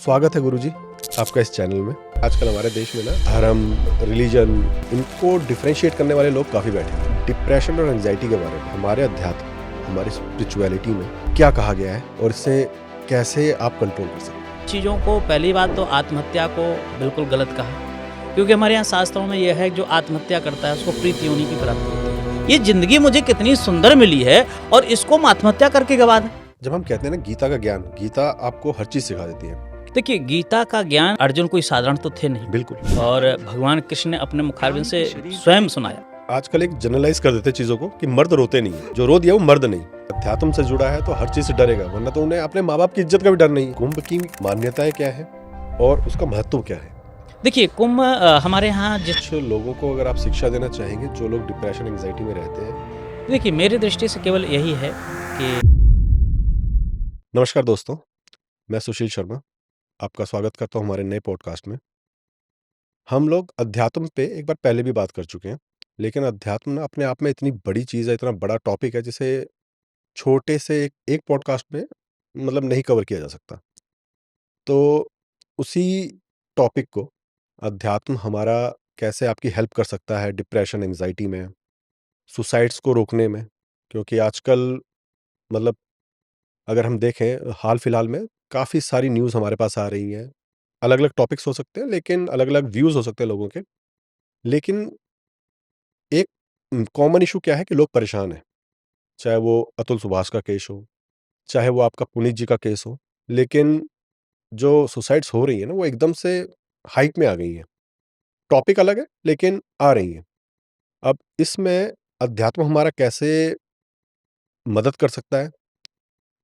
स्वागत है गुरुजी आपका इस चैनल में। आजकल हमारे देश में ना धर्म, रिलीजन, इनको डिफरेंशिएट करने वाले लोग काफ़ी बैठे हैं। डिप्रेशन और एंजाइटी के बारे में हमारे अध्यात्म, हमारी स्पिरिचुअलिटी में क्या कहा गया है और इससे कैसे आप कंट्रोल कर सकते हैं? चीज़ों को पहली बात तो आत्महत्या को बिल्कुल गलत कहा, क्योंकि हमारे यहाँ शास्त्रों में यह है कि जो आत्महत्या करता है उसको प्रीति योनि की प्राप्ति होती है। ये जिंदगी मुझे कितनी सुंदर मिली है और इसको हम आत्महत्या करके गवा दें। जब हम कहते हैं ना गीता का ज्ञान, गीता आपको हर चीज़ सिखा देती है। देखिए, गीता का ज्ञान अर्जुन कोई साधारण तो थे नहीं, बिल्कुल। और भगवान कृष्ण ने अपने मुखारबिंद से स्वयं सुनाया। आजकल एक जनरलाइज कर देते चीज़ों को कि मर्द रोते नहीं है, जो रो दिया वो मर्द नहीं। अध्यात्म से जुड़ा है तो हर चीज़ से डरेगा, वरना तो उन्हें अपने माँ बाप की इज्जत का भी डर नहीं। कुंभ की मान्यताएं क्या है और उसका महत्व क्या है? देखिए, कुंभ हमारे यहाँ कुछ लोगों को अगर आप शिक्षा देना चाहेंगे जो लोग डिप्रेशन एंजाइटी में रहते हैं। देखिए, मेरी दृष्टि से केवल यही है कि नमस्कार दोस्तों, मैं सुशील शर्मा आपका स्वागत करता हूँ हमारे नए पॉडकास्ट में। हम लोग अध्यात्म पे एक बार पहले भी बात कर चुके हैं, लेकिन अध्यात्म ना अपने आप में इतनी बड़ी चीज़ है, इतना बड़ा टॉपिक है जिसे छोटे से एक पॉडकास्ट में मतलब नहीं कवर किया जा सकता। तो उसी टॉपिक को, अध्यात्म हमारा कैसे आपकी हेल्प कर सकता है डिप्रेशन एंजाइटी में, सुसाइड्स को रोकने में, क्योंकि आजकल मतलब अगर हम देखें हाल फिलहाल में काफ़ी सारी न्यूज़ हमारे पास आ रही हैं। अलग अलग टॉपिक्स हो सकते हैं, लेकिन अलग अलग व्यूज़ हो सकते हैं लोगों के। लेकिन एक कॉमन इशू क्या है कि लोग परेशान हैं, चाहे वो अतुल सुभाष का केस हो, चाहे वो आपका पुनीत जी का केस हो। लेकिन जो सुसाइड्स हो रही है ना, वो एकदम से हाइक में आ गई हैं। टॉपिक अलग है लेकिन आ रही हैं। अब इसमें अध्यात्म हमारा कैसे मदद कर सकता है,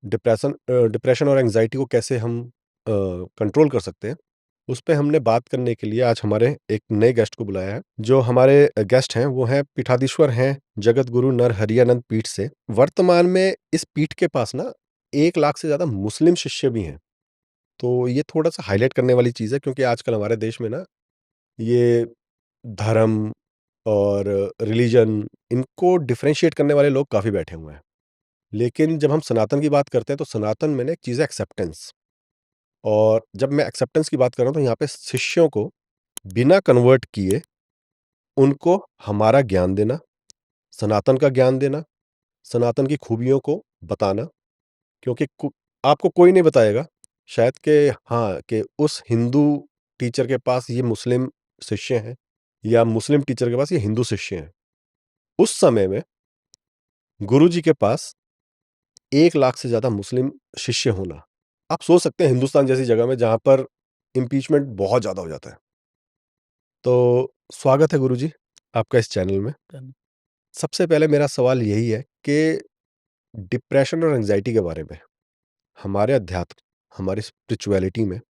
डिप्रेशन और एंग्जायटी को कैसे हम कंट्रोल कर सकते हैं, उस पे हमने बात करने के लिए आज हमारे एक नए गेस्ट को बुलाया है। जो हमारे गेस्ट हैं वो हैं पीठाधीश्वर हैं जगत गुरु नर हरियानंद पीठ से। वर्तमान में इस पीठ के पास ना 1 लाख से ज़्यादा मुस्लिम शिष्य भी हैं। तो ये थोड़ा-सा हाइलाइट करने वाली चीज़ है, क्योंकि आजकल हमारे देश में ना ये धर्म और रिलीजन, इनको डिफरेंशिएट करने वाले लोग काफ़ी बैठे हुए हैं। लेकिन जब हम सनातन की बात करते हैं तो सनातन में ना एक चीज़ है एक्सेप्टेंस। और जब मैं एक्सेप्टेंस की बात कर रहा हूँ तो यहाँ पे शिष्यों को बिना कन्वर्ट किए उनको हमारा ज्ञान देना, सनातन का ज्ञान देना, सनातन की खूबियों को बताना। क्योंकि आपको कोई नहीं बताएगा शायद कि हाँ, कि उस हिंदू टीचर के पास ये मुस्लिम शिष्य हैं या मुस्लिम टीचर के पास ये हिंदू शिष्य हैं। उस समय में गुरु जी के पास 1 लाख से ज़्यादा मुस्लिम शिष्य होना, आप सोच सकते हैं हिंदुस्तान जैसी जगह में जहाँ पर इम्पीचमेंट बहुत ज़्यादा हो जाता है। तो स्वागत है गुरुजी आपका इस चैनल में। सबसे पहले मेरा सवाल यही है कि डिप्रेशन और एंजाइटी के बारे में हमारे अध्यात्म, हमारी स्पिरिचुअलिटी में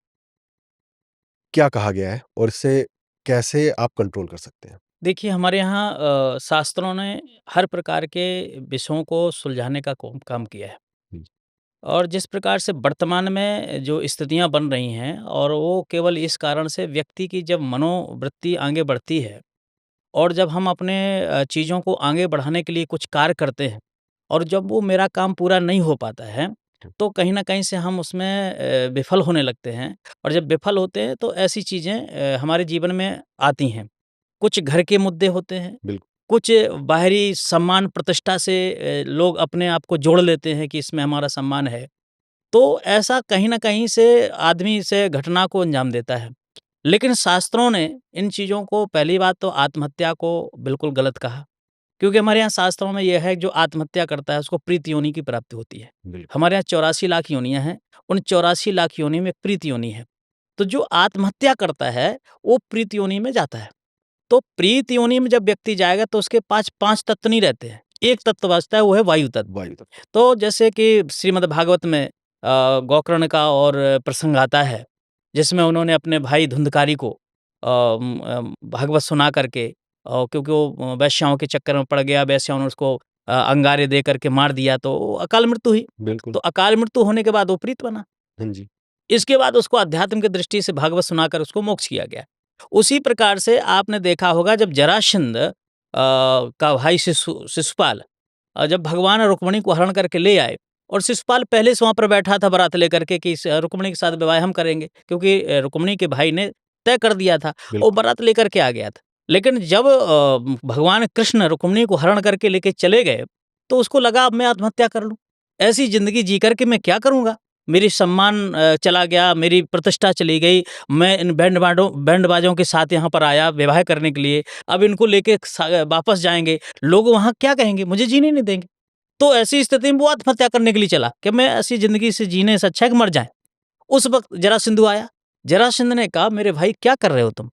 क्या कहा गया है और इससे कैसे आप कंट्रोल कर सकते हैं? देखिए, हमारे यहाँ शास्त्रों ने हर प्रकार के विषयों को सुलझाने का काम किया है। जी। और जिस प्रकार से वर्तमान में जो स्थितियाँ बन रही हैं, और वो केवल इस कारण से व्यक्ति की जब मनोवृत्ति आगे बढ़ती है, और जब हम अपने चीज़ों को आगे बढ़ाने के लिए कुछ कार्य करते हैं, और जब वो मेरा काम पूरा नहीं हो पाता है, तो कहीं न कहीं से हम उसमें विफल होने लगते हैं। और जब विफल होते हैं तो ऐसी चीज़ें हमारे जीवन में आती हैं। कुछ घर के मुद्दे होते हैं, बिल्कुल। कुछ बाहरी सम्मान प्रतिष्ठा से लोग अपने आप को जोड़ लेते हैं कि इसमें हमारा सम्मान है। तो ऐसा कहीं न कहीं से आदमी से घटना को अंजाम देता है। लेकिन शास्त्रों ने इन चीज़ों को, पहली बात तो आत्महत्या को बिल्कुल गलत कहा, क्योंकि हमारे यहाँ शास्त्रों में यह है कि जो आत्महत्या करता है उसको प्रीति योनि की प्राप्ति होती है। बिल्कुल। हमारे यहाँ 84 लाख योनियाँ हैं, उन 84 लाख योनि में प्रीति योनि है। तो जो आत्महत्या करता है वो प्रीति योनि में जाता है। तो प्रीति योनि में जब व्यक्ति जाएगा तो उसके पास 5 तत्व नहीं रहते हैं। एक तत्व बचता है, वो है वायु तत्व। वायु तत्व। तो जैसे कि श्रीमद् भागवत में गोकर्ण का और प्रसंग आता है, जिसमें उन्होंने अपने भाई धुंधकारी को भागवत सुना करके, क्योंकि वो वेश्याओं के चक्कर में पड़ गया, वेश्याओं ने उसको अंगारे दे करके मार दिया, तो अकाल मृत्यु हुई। बिल्कुल। तो अकाल मृत्यु होने के बाद वो प्रीत बना। हाँ जी। इसके बाद उसको अध्यात्म की दृष्टि से भागवत सुनाकर उसको मोक्ष किया गया। उसी प्रकार से आपने देखा होगा, जब जरासंध का भाई शिशुपाल जब भगवान रुक्मिणी को हरण करके ले आए, और शिशुपाल पहले से वहाँ पर बैठा था बारात लेकर के कि रुक्मिणी के साथ विवाह हम करेंगे, क्योंकि रुक्मिणी के भाई ने तय कर दिया था, वो बिल्कुल। बारात लेकर के आ गया था। लेकिन जब भगवान कृष्ण रुक्मिणी को हरण करके लेके चले गए, तो उसको लगा अब मैं आत्महत्या कर लूँ। ऐसी ज़िंदगी जी कर के मैं क्या करूँगा? मेरी सम्मान चला गया, मेरी प्रतिष्ठा चली गई, मैं इन बैंड बाजों के साथ यहाँ पर आया विवाह करने के लिए, अब इनको लेके वापस जाएँगे, लोग वहाँ क्या कहेंगे? मुझे जीने नहीं देंगे। तो ऐसी स्थिति में वो आत्महत्या करने के लिए चला कि मैं ऐसी ज़िंदगी से जीने से अच्छा है कि मर जाएँ। उस वक़्त जरासंधु आया। जरासंध ने कहा, "मेरे भाई क्या कर रहे हो तुम?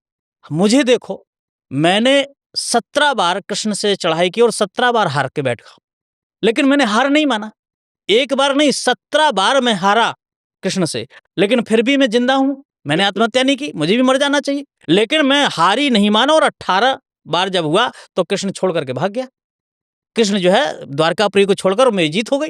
मुझे देखो, मैंने 17 बार कृष्ण से चढ़ाई की और 17 बार हार के बैठा। लेकिन मैंने हार नहीं माना। एक बार नहीं 17 बार मैं हारा कृष्ण से, लेकिन फिर भी मैं ज़िंदा हूँ। मैंने आत्महत्या नहीं की, मुझे भी मर जाना चाहिए। लेकिन मैं हार ही नहीं माना और 18 बार जब हुआ तो कृष्ण छोड़ कर के भाग गया। कृष्ण जो है द्वारकापुरी को छोड़कर मेरी जीत हो गई।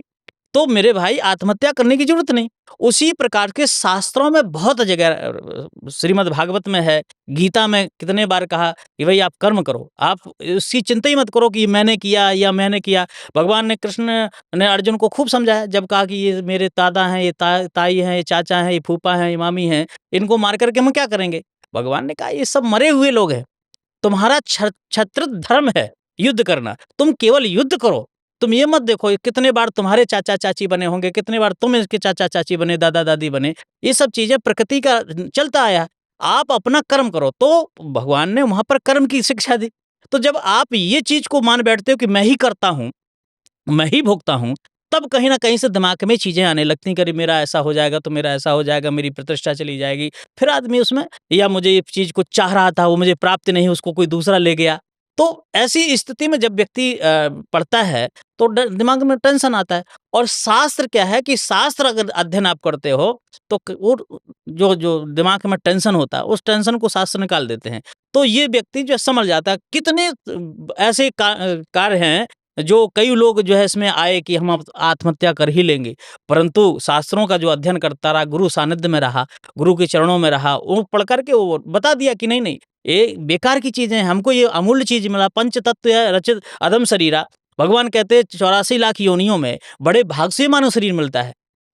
तो मेरे भाई आत्महत्या करने की ज़रूरत नहीं। उसी प्रकार के शास्त्रों में बहुत जगह श्रीमद् भागवत में है, गीता में कितने बार कहा कि भई आप कर्म करो। आप उसकी चिंता ही मत करो कि मैंने किया या मैंने किया। भगवान ने कृष्ण ने अर्जुन को खूब समझाया, जब कहा कि ये मेरे दादा हैं, ये ताई हैं, ये चाचा हैं, ये फूफा हैं, ये मामी हैं, इनको मार कर के हम क्या करेंगे? भगवान ने कहा ये सब मरे हुए लोग हैं। तुम्हारा क्षत्रिय धर्म है युद्ध करना। तुम केवल युद्ध करो। तुम ये मत देखो कितने बार तुम्हारे चाचा-चाची बने होंगे, कितने बार तुम इसके चाचा-चाची बने, दादा-दादी बने। ये सब चीज़ें प्रकृति का चलता आया है। आप अपना कर्म करो। तो भगवान ने वहाँ पर कर्म की शिक्षा दी। तो जब आप ये चीज़ को मान बैठते हो कि मैं ही करता हूँ, मैं ही भोगता हूँ, तब कहीं न कहीं से दिमाग में चीज़ें आने लगती हैं कि अरे मेरा ऐसा हो जाएगा, तो मेरा ऐसा हो जाएगा, मेरी प्रतिष्ठा चली जाएगी। फिर आदमी उसमें या मुझे ये चीज़ को चाह रहा था, वो मुझे प्राप्त नहीं, उसको कोई दूसरा ले गया। तो ऐसी स्थिति में जब व्यक्ति पढ़ता है, तो दिमाग में टेंशन आता है। और शास्त्र क्या है कि शास्त्र अगर अध्ययन आप करते हो, तो वो जो जो दिमाग में टेंशन होता है, उस टेंशन को शास्त्र निकाल देते हैं। तो ये व्यक्ति जो समझ जाता है, कितने ऐसे कार्य हैं जो कई लोग जो है इसमें आए कि हम अब आत्महत्या कर ही लेंगे, परंतु शास्त्रों का जो अध्ययन करता रहा, गुरु सानिध्य में रहा, गुरु के चरणों में रहा, वो पढ़ कर के वो बता दिया कि नहीं, नहीं, ये बेकार की चीज़ें हैं, हमको ये अमूल्य चीज़ मिला, पंच तत्व है रचित अधम शरीरा। भगवान कहते हैं 84 लाख योनियों में बड़े भाग से मानव शरीर मिलता है।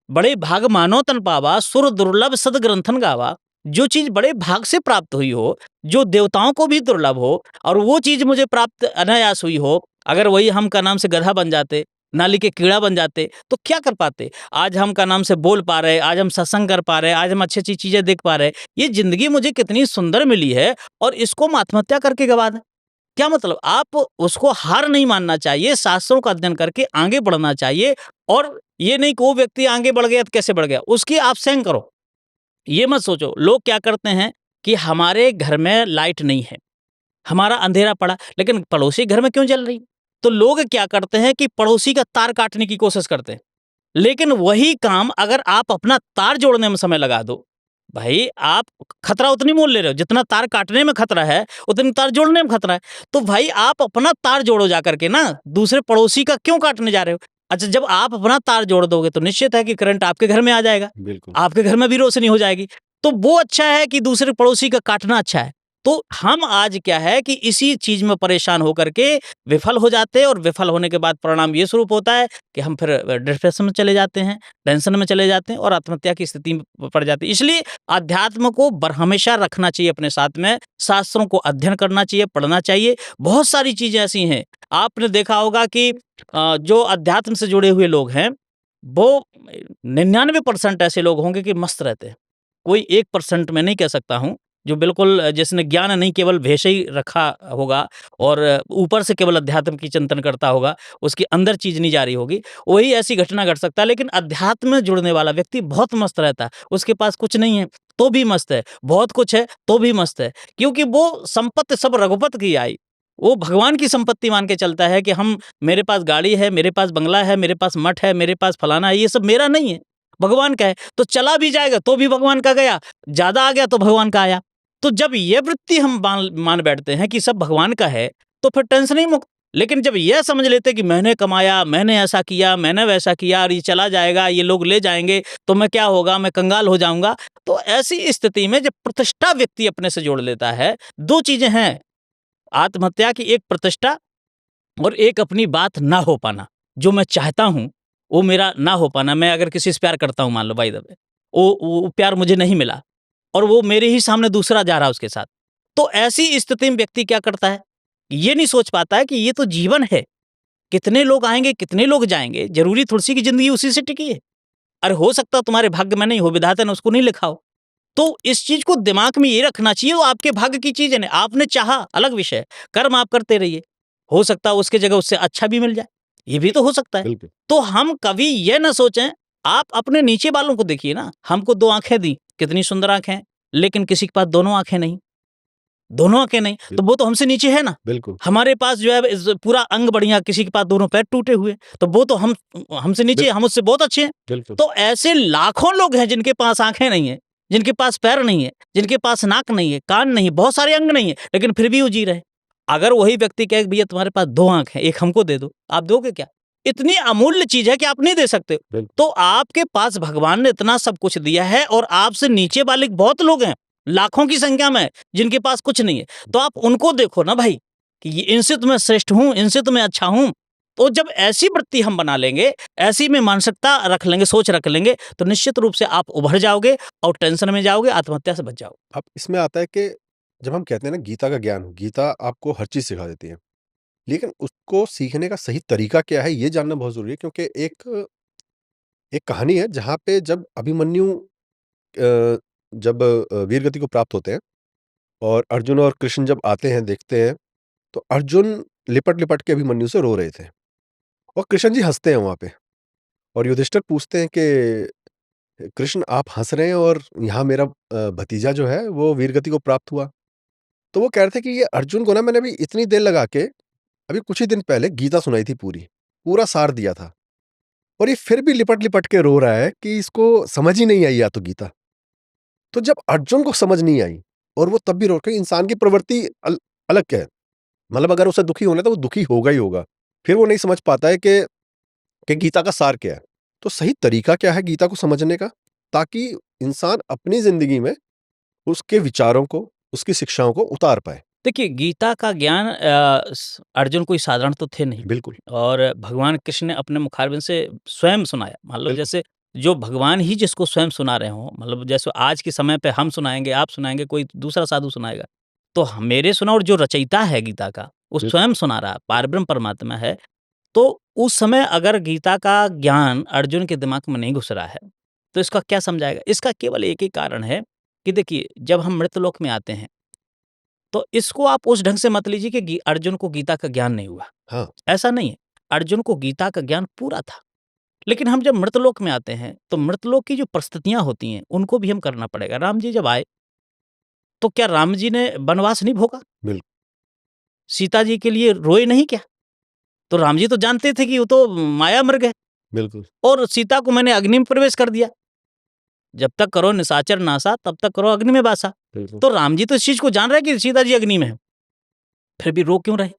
बड़े भाग मानो तन पावा, सुर दुर्लभ सद ग्रंथन गावा। जो चीज़ बड़े भाग से प्राप्त हुई हो, जो देवताओं को भी दुर्लभ हो और वो चीज़ मुझे प्राप्त अनायास हुई हो, अगर वही हम का नाम से गधा बन जाते, नाली के कीड़ा बन जाते, तो क्या कर पाते? आज हम का नाम से बोल पा रहे, आज हम सत्संग कर पा रहे, आज हम अच्छी-अच्छी चीज़ें देख पा रहे। ये ज़िंदगी मुझे कितनी सुंदर मिली है और इसको हम आत्महत्या करके गँवा दें। क्या मतलब? आप उसको हार नहीं मानना चाहिए, शास्त्रों का अध्ययन करके आगे बढ़ना चाहिए और ये नहीं कि वो व्यक्ति आगे बढ़ गया तो कैसे बढ़ गया? उसकी आप सैंक करो। ये मत सोचो, लोग क्या करते हैं कि हमारे घर में लाइट नहीं है, हमारा अंधेरा पड़ा, लेकिन पड़ोसी घर में क्यों जल रही? तो लोग क्या करते हैं कि पड़ोसी का तार काटने की कोशिश करते हैं। लेकिन वही काम अगर आप अपना तार जोड़ने में समय लगा दो, भाई आप खतरा उतनी मोल ले रहे हो, जितना तार काटने में खतरा है, उतनी तार जोड़ने में खतरा है। तो भाई आप अपना तार जोड़ो जा करके ना, दूसरे पड़ोसी का क्यों काटने जा रहे हो? अच्छा, जब आप अपना तार जोड़ दोगे तो निश्चित है कि करंट आपके घर में आ जाएगा, बिल्कुल। आपके घर में भी रोशनी हो जाएगी। तो वो अच्छा है कि दूसरे पड़ोसी का काटना अच्छा है? तो हम आज क्या है कि इसी चीज़ में परेशान होकर के विफल हो जाते हैं और विफल होने के बाद परिणाम ये स्वरूप होता है कि हम फिर डिप्रेशन में चले जाते हैं, टेंशन में चले जाते हैं और आत्महत्या की स्थिति में पड़ जाती है। इसलिए अध्यात्म को हमेशा रखना चाहिए अपने साथ में, शास्त्रों को अध्ययन करना चाहिए, पढ़ना चाहिए। बहुत सारी चीज़ें ऐसी हैं, आपने देखा होगा कि जो अध्यात्म से जुड़े हुए लोग हैं, वो 99% ऐसे लोग होंगे कि मस्त रहते हैं। कोई 1% मैं नहीं कह सकता हूँ, जो बिल्कुल जिसने ज्ञान नहीं केवल भेष ही रखा होगा और ऊपर से केवल अध्यात्म की चिंतन करता होगा, उसके अंदर चीज़ नहीं जा रही होगी, वही ऐसी घटना घट सकता है। लेकिन अध्यात्म में जुड़ने वाला व्यक्ति बहुत मस्त रहता है। उसके पास कुछ नहीं है, तो भी मस्त है, बहुत कुछ है, तो भी मस्त है, क्योंकि वो संपत्ति सब रघुपत की आई। वो भगवान की संपत्ति मान के चलता है कि हम मेरे पास गाड़ी है, मेरे पास बंगला है, मेरे पास मठ है, मेरे पास फलाना है, ये सब मेरा नहीं है, भगवान का है। तो चला भी जाएगा तो भी भगवान का गया, ज़्यादा आ गया तो भगवान का आया। तो जब ये वृत्ति हम मान बैठते हैं कि सब भगवान का है, तो फिर टेंशन ही मुक्त। लेकिन जब यह समझ लेते कि मैंने कमाया, मैंने ऐसा किया, मैंने वैसा किया और ये चला जाएगा, ये लोग ले जाएँगे, तो मैं क्या होगा, मैं कंगाल हो जाऊँगा। तो ऐसी स्थिति में जब प्रतिष्ठा व्यक्ति अपने से जोड़ लेता है, 2 चीज़ें हैं, आत्महत्या की एक प्रतिष्ठा और एक अपनी बात ना हो पाना, जो मैं चाहता हूँ, वो मेरा ना हो पाना, मैं अगर किसी से प्यार करता हूँ मान लो बाय द वे, वो प्यार मुझे नहीं मिला और वो मेरे ही सामने दूसरा जा रहा है उसके साथ। तो ऐसी स्थिति में व्यक्ति क्या करता है? ये नहीं सोच पाता है कि ये तो जीवन है। कितने लोग आएँगे, कितने लोग जाएँगे, ज़रूरी थोड़ी सी की ज़िंदगी उसी से टिकी है। अरे हो सकता है तुम्हारे भाग्य में नहीं हो, विधाता ने उसको नहीं लिखा हो। तो इस चीज़ को दिमाग में ये रखना चाहिए, वो आपके भाग्य की चीज़ है ना, आपने चाहा अलग विषय है, कर्म आप करते रहिए। हो सकता है उसकी जगह उससे अच्छा भी मिल जाए, ये भी तो हो सकता है। बिल्कुल, तो हम कभी ये ना सोचें, आप अपने नीचे वालों को देखिए ना, हमको 2 आँखें दी, कितनी सुंदर आँखें हैं, लेकिन किसी के पास दोनों आँखें नहीं। दोनों आँखें नहीं, बिल तो वो तो हमसे नीचे है ना। बिल्कुल, हमारे पास जो है पूरा अंग बढ़िया, किसी के पास दोनों पैर टूटे हुए, तो वो तो हमसे नीचे, बिल हम उससे बहुत अच्छे हैं। बिल्कुल, तो ऐसे लाखों लोग हैं जिनके पास आँखें नहीं है, जिनके पास पैर नहीं है, जिनके पास नाक नहीं है, कान नहीं है, बहुत सारे अंग नहीं है, लेकिन फिर भी वो जी रहे हैं। अगर वही व्यक्ति कहे कि भैया तुम्हारे पास 2 आँख हैं, 1 हमको दे दो, आप दोगे क्या? इतनी अमूल्य चीज़ है कि आप नहीं दे सकते हो। बिल्कुल, तो आपके पास भगवान ने इतना सब कुछ दिया है और आपसे नीचे वाले बहुत लोग हैं, लाखों की संख्या में, जिनके पास कुछ नहीं है। तो आप उनको देखो ना भाई, कि ये इनसे तो मैं श्रेष्ठ हूँ, इनसे तो मैं अच्छा हूँ। तो जब ऐसी वृत्ति हम बना लेंगे, ऐसी में मानसिकता रख लेंगे, सोच रख लेंगे, तो निश्चित रूप से आप उभर जाओगे और टेंशन में जाओगे, आत्महत्या से बच जाओगे। अब इसमें आता है कि जब हम कहते हैं ना गीता का ज्ञान, गीता आपको हर चीज़ सिखा देती है। लेकिन उसको सीखने का सही तरीका क्या है, ये जानना बहुत ज़रूरी है क्योंकि एक एक कहानी है जहाँ पे जब अभिमन्यु जब वीर गति को प्राप्त होते हैं और अर्जुन और कृष्ण जब आते हैं, देखते हैं, तो अर्जुन लिपट-लिपट के अभिमन्यु से रो रहे थे और कृष्ण जी हँसते हैं वहाँ पे और युधिष्ठिर पूछते हैं कि कृष्ण आप हँस रहे हैं और यहाँ मेरा भतीजा जो है वो वीर गति को प्राप्त हुआ। तो वो कह रहे थे कि ये अर्जुन को ना मैंने अभी इतनी देर लगा के अभी कुछ ही दिन पहले गीता सुनाई थी पूरी, पूरा सार दिया था और ये फिर भी लिपट-लिपट के रो रहा है कि इसको समझ ही नहीं आई या तो गीता। तो जब अर्जुन को समझ नहीं आई और वो तब भी रो के इंसान की प्रवृत्ति अलग क्या है? मतलब अगर उसे दुखी होना है तो वो दुखी होगा ही होगा। फिर वो नहीं समझ पाता है कि गीता का सार क्या है? तो सही तरीका क्या है गीता को समझने का? ताकि इंसान अपनी ज़िंदगी में उसके विचारों को, उसकी शिक्षाओं को उतार पाए। देखिए, गीता का ज्ञान अर्जुन कोई साधारण तो थे नहीं बिल्कुल, और भगवान कृष्ण ने अपने मुखारबिंद से स्वयं सुनाया। मान लो बिल्कुल, जैसे जो भगवान ही जिसको स्वयं सुना रहे हों, मतलब जैसे आज के समय पे हम सुनाएँगे, आप सुनाएँगे, कोई दूसरा साधु सुनाएगा। तो मेरे सुना और जो रचयिता है गीता का, वो बिल स्वयं सुना रहा है, पारब्रह्म परमात्मा है। तो उस समय अगर गीता का ज्ञान अर्जुन के दिमाग में नहीं घुस रहा है, तो इसका क्या समझाएगा? इसका केवल एक ही कारण है कि देखिए, जब हम मृतलोक में आते हैं, तो इसको आप उस ढंग से मत लीजिए कि अर्जुन को गीता का ज्ञान नहीं हुआ, हाँ, ऐसा नहीं है। अर्जुन को गीता का ज्ञान पूरा था। लेकिन हम जब मृतलोक में आते हैं, तो मृतलोक की जो परिस्थितियाँ होती हैं, उनको भी हम करना पड़ेगा। राम जी जब आए, तो क्या राम जी ने वनवास नहीं भोगा? बिल सीता जी के लिए रोए नहीं क्या? तो राम जी तो जानते थे कि वो तो माया मृग है बिल्कुल, और सीता को मैंने अग्नि में प्रवेश कर दिया। जब तक करो निशाचर नासा, तब तक करो अग्नि में बासा। बिल्कुल। तो राम जी तो इस चीज़ को जान रहे हैं कि सीता जी अग्नि में है, फिर भी रो क्यों रहे?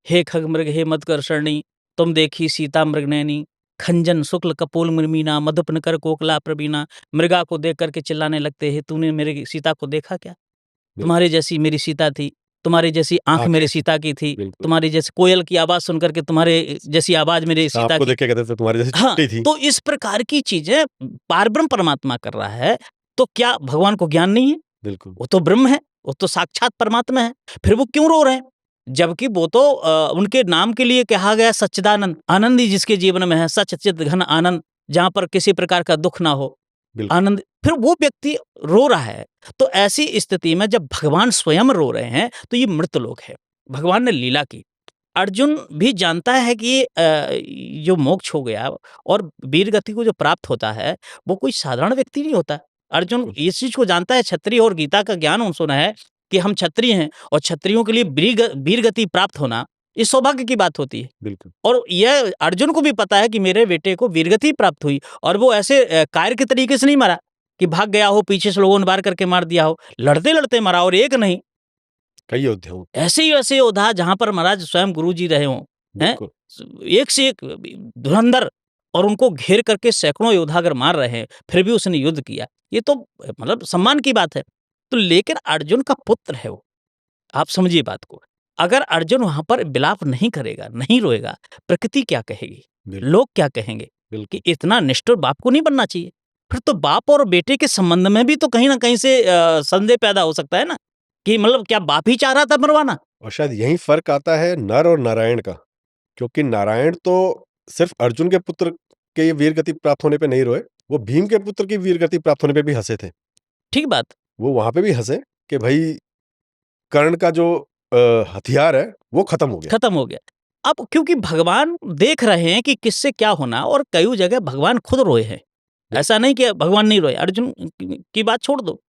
हे खगमृग हे मदकर्षणी तुम देखी सीता मृगनयनी खंजन शुक्ल कपोल मृमीना मधुपन कर कोकला प्रवीणा। मृगा को देख करके चिल्लाने लगते हैं, तूने मेरी सीता को देखा क्या? बिल तुम्हारे जैसी मेरी सीता थी, तुम्हारी जैसी आंख मेरी आँखें सीता की थी, बिल्कुल। तुम्हारी जैसी कोयल की आवाज सुन करके तुम्हारे जैसी आवाज मेरी साँप सीता को की। देख के कहते थे तुम्हारे जैसी हाँ, छुट्टी थी। तो इस प्रकार की चीजें पारब्रह्म परमात्मा कर रहा है, तो क्या भगवान को ज्ञान नहीं है? बिल्कुल, वो तो ब्रह्म है, वो तो साक्षात परमात्मा है, फिर वो क्यों रो रहे हैं? जबकि वो तो उनके नाम के लिए कहा गया सच्चिदानंद, आनंद ही जिसके जीवन में है, सच चित घन आनंद, जहाँ पर किसी प्रकार का दुःख ना हो, बिल्कुल, आनंद। फिर वो व्यक्ति रो रहा है, तो ऐसी स्थिति में जब भगवान स्वयं रो रहे हैं, तो ये मृतलोक है। भगवान ने लीला की। अर्जुन भी जानता है कि जो मोक्ष हो गया और वीर गति को जो प्राप्त होता है, वो कोई साधारण व्यक्ति नहीं होता। अर्जुन बिल्कुल, इस चीज़ को जानता है, क्षत्रिय और गीता का ज्ञान उन सुना है कि हम क्षत्रिय हैं और क्षत्रियों के लिए वीर गति प्राप्त होना, ये सौभाग्य की बात होती है। बिल्कुल, और यह अर्जुन को भी पता है कि मेरे बेटे को वीरगति प्राप्त हुई और वो ऐसे कायर के तरीके से नहीं मरा कि भाग गया हो, पीछे से लोगों ने वार करके मार दिया हो। लड़ते-लड़ते मरा और एक नहीं, कई योद्धा हूँ। ऐसे ही ऐसे योद्धा जहाँ पर महाराज स्वयं गुरु जी रहे हों, हैं? बिल्कुल, एक से एक धुरंधर और उनको घेर करके सैकड़ों योद्धा अगर मार रहे हैं, फिर भी उसने युद्ध किया। ये तो मतलब सम्मान की बात है। तो लेकिन अर्जुन का पुत्र है वो, आप समझिए बात को। अगर अर्जुन वहाँ पर विलाप नहीं करेगा, नहीं रोएगा, प्रकृति क्या कहेगी? बिल्कुल, लोग क्या कहेंगे? बिल्कुल। कि इतना निष्ठुर बाप को नहीं बनना चाहिए। फिर तो बाप और बेटे के संबंध में भी तो कहीं न कहीं से संदेह पैदा हो सकता है ना, कि मतलब क्या बाप ही चाह रहा था मरवाना? और शायद यही फ़र्क आता है नर और नारायण का, क्योंकि नारायण तो सिर्फ़ अर्जुन के पुत्र के वीरगति प्राप्त होने पे नहीं रोए, वो भीम के पुत्र की वीरगति प्राप्त होने पे भी हँसे थे। ठीक बात, वो वहाँ पे भी हँसे कि भई कर्ण का जो हथियार है, वो खत्म हो गया। खत्म हो गया। अब क्योंकि भगवान देख रहे हैं कि किससे क्या होना, और कई जगह भगवान खुद रोए हैं। बिल ऐसा नहीं कि भगवान नहीं रोए, अर्जुन की बात छोड़ दो।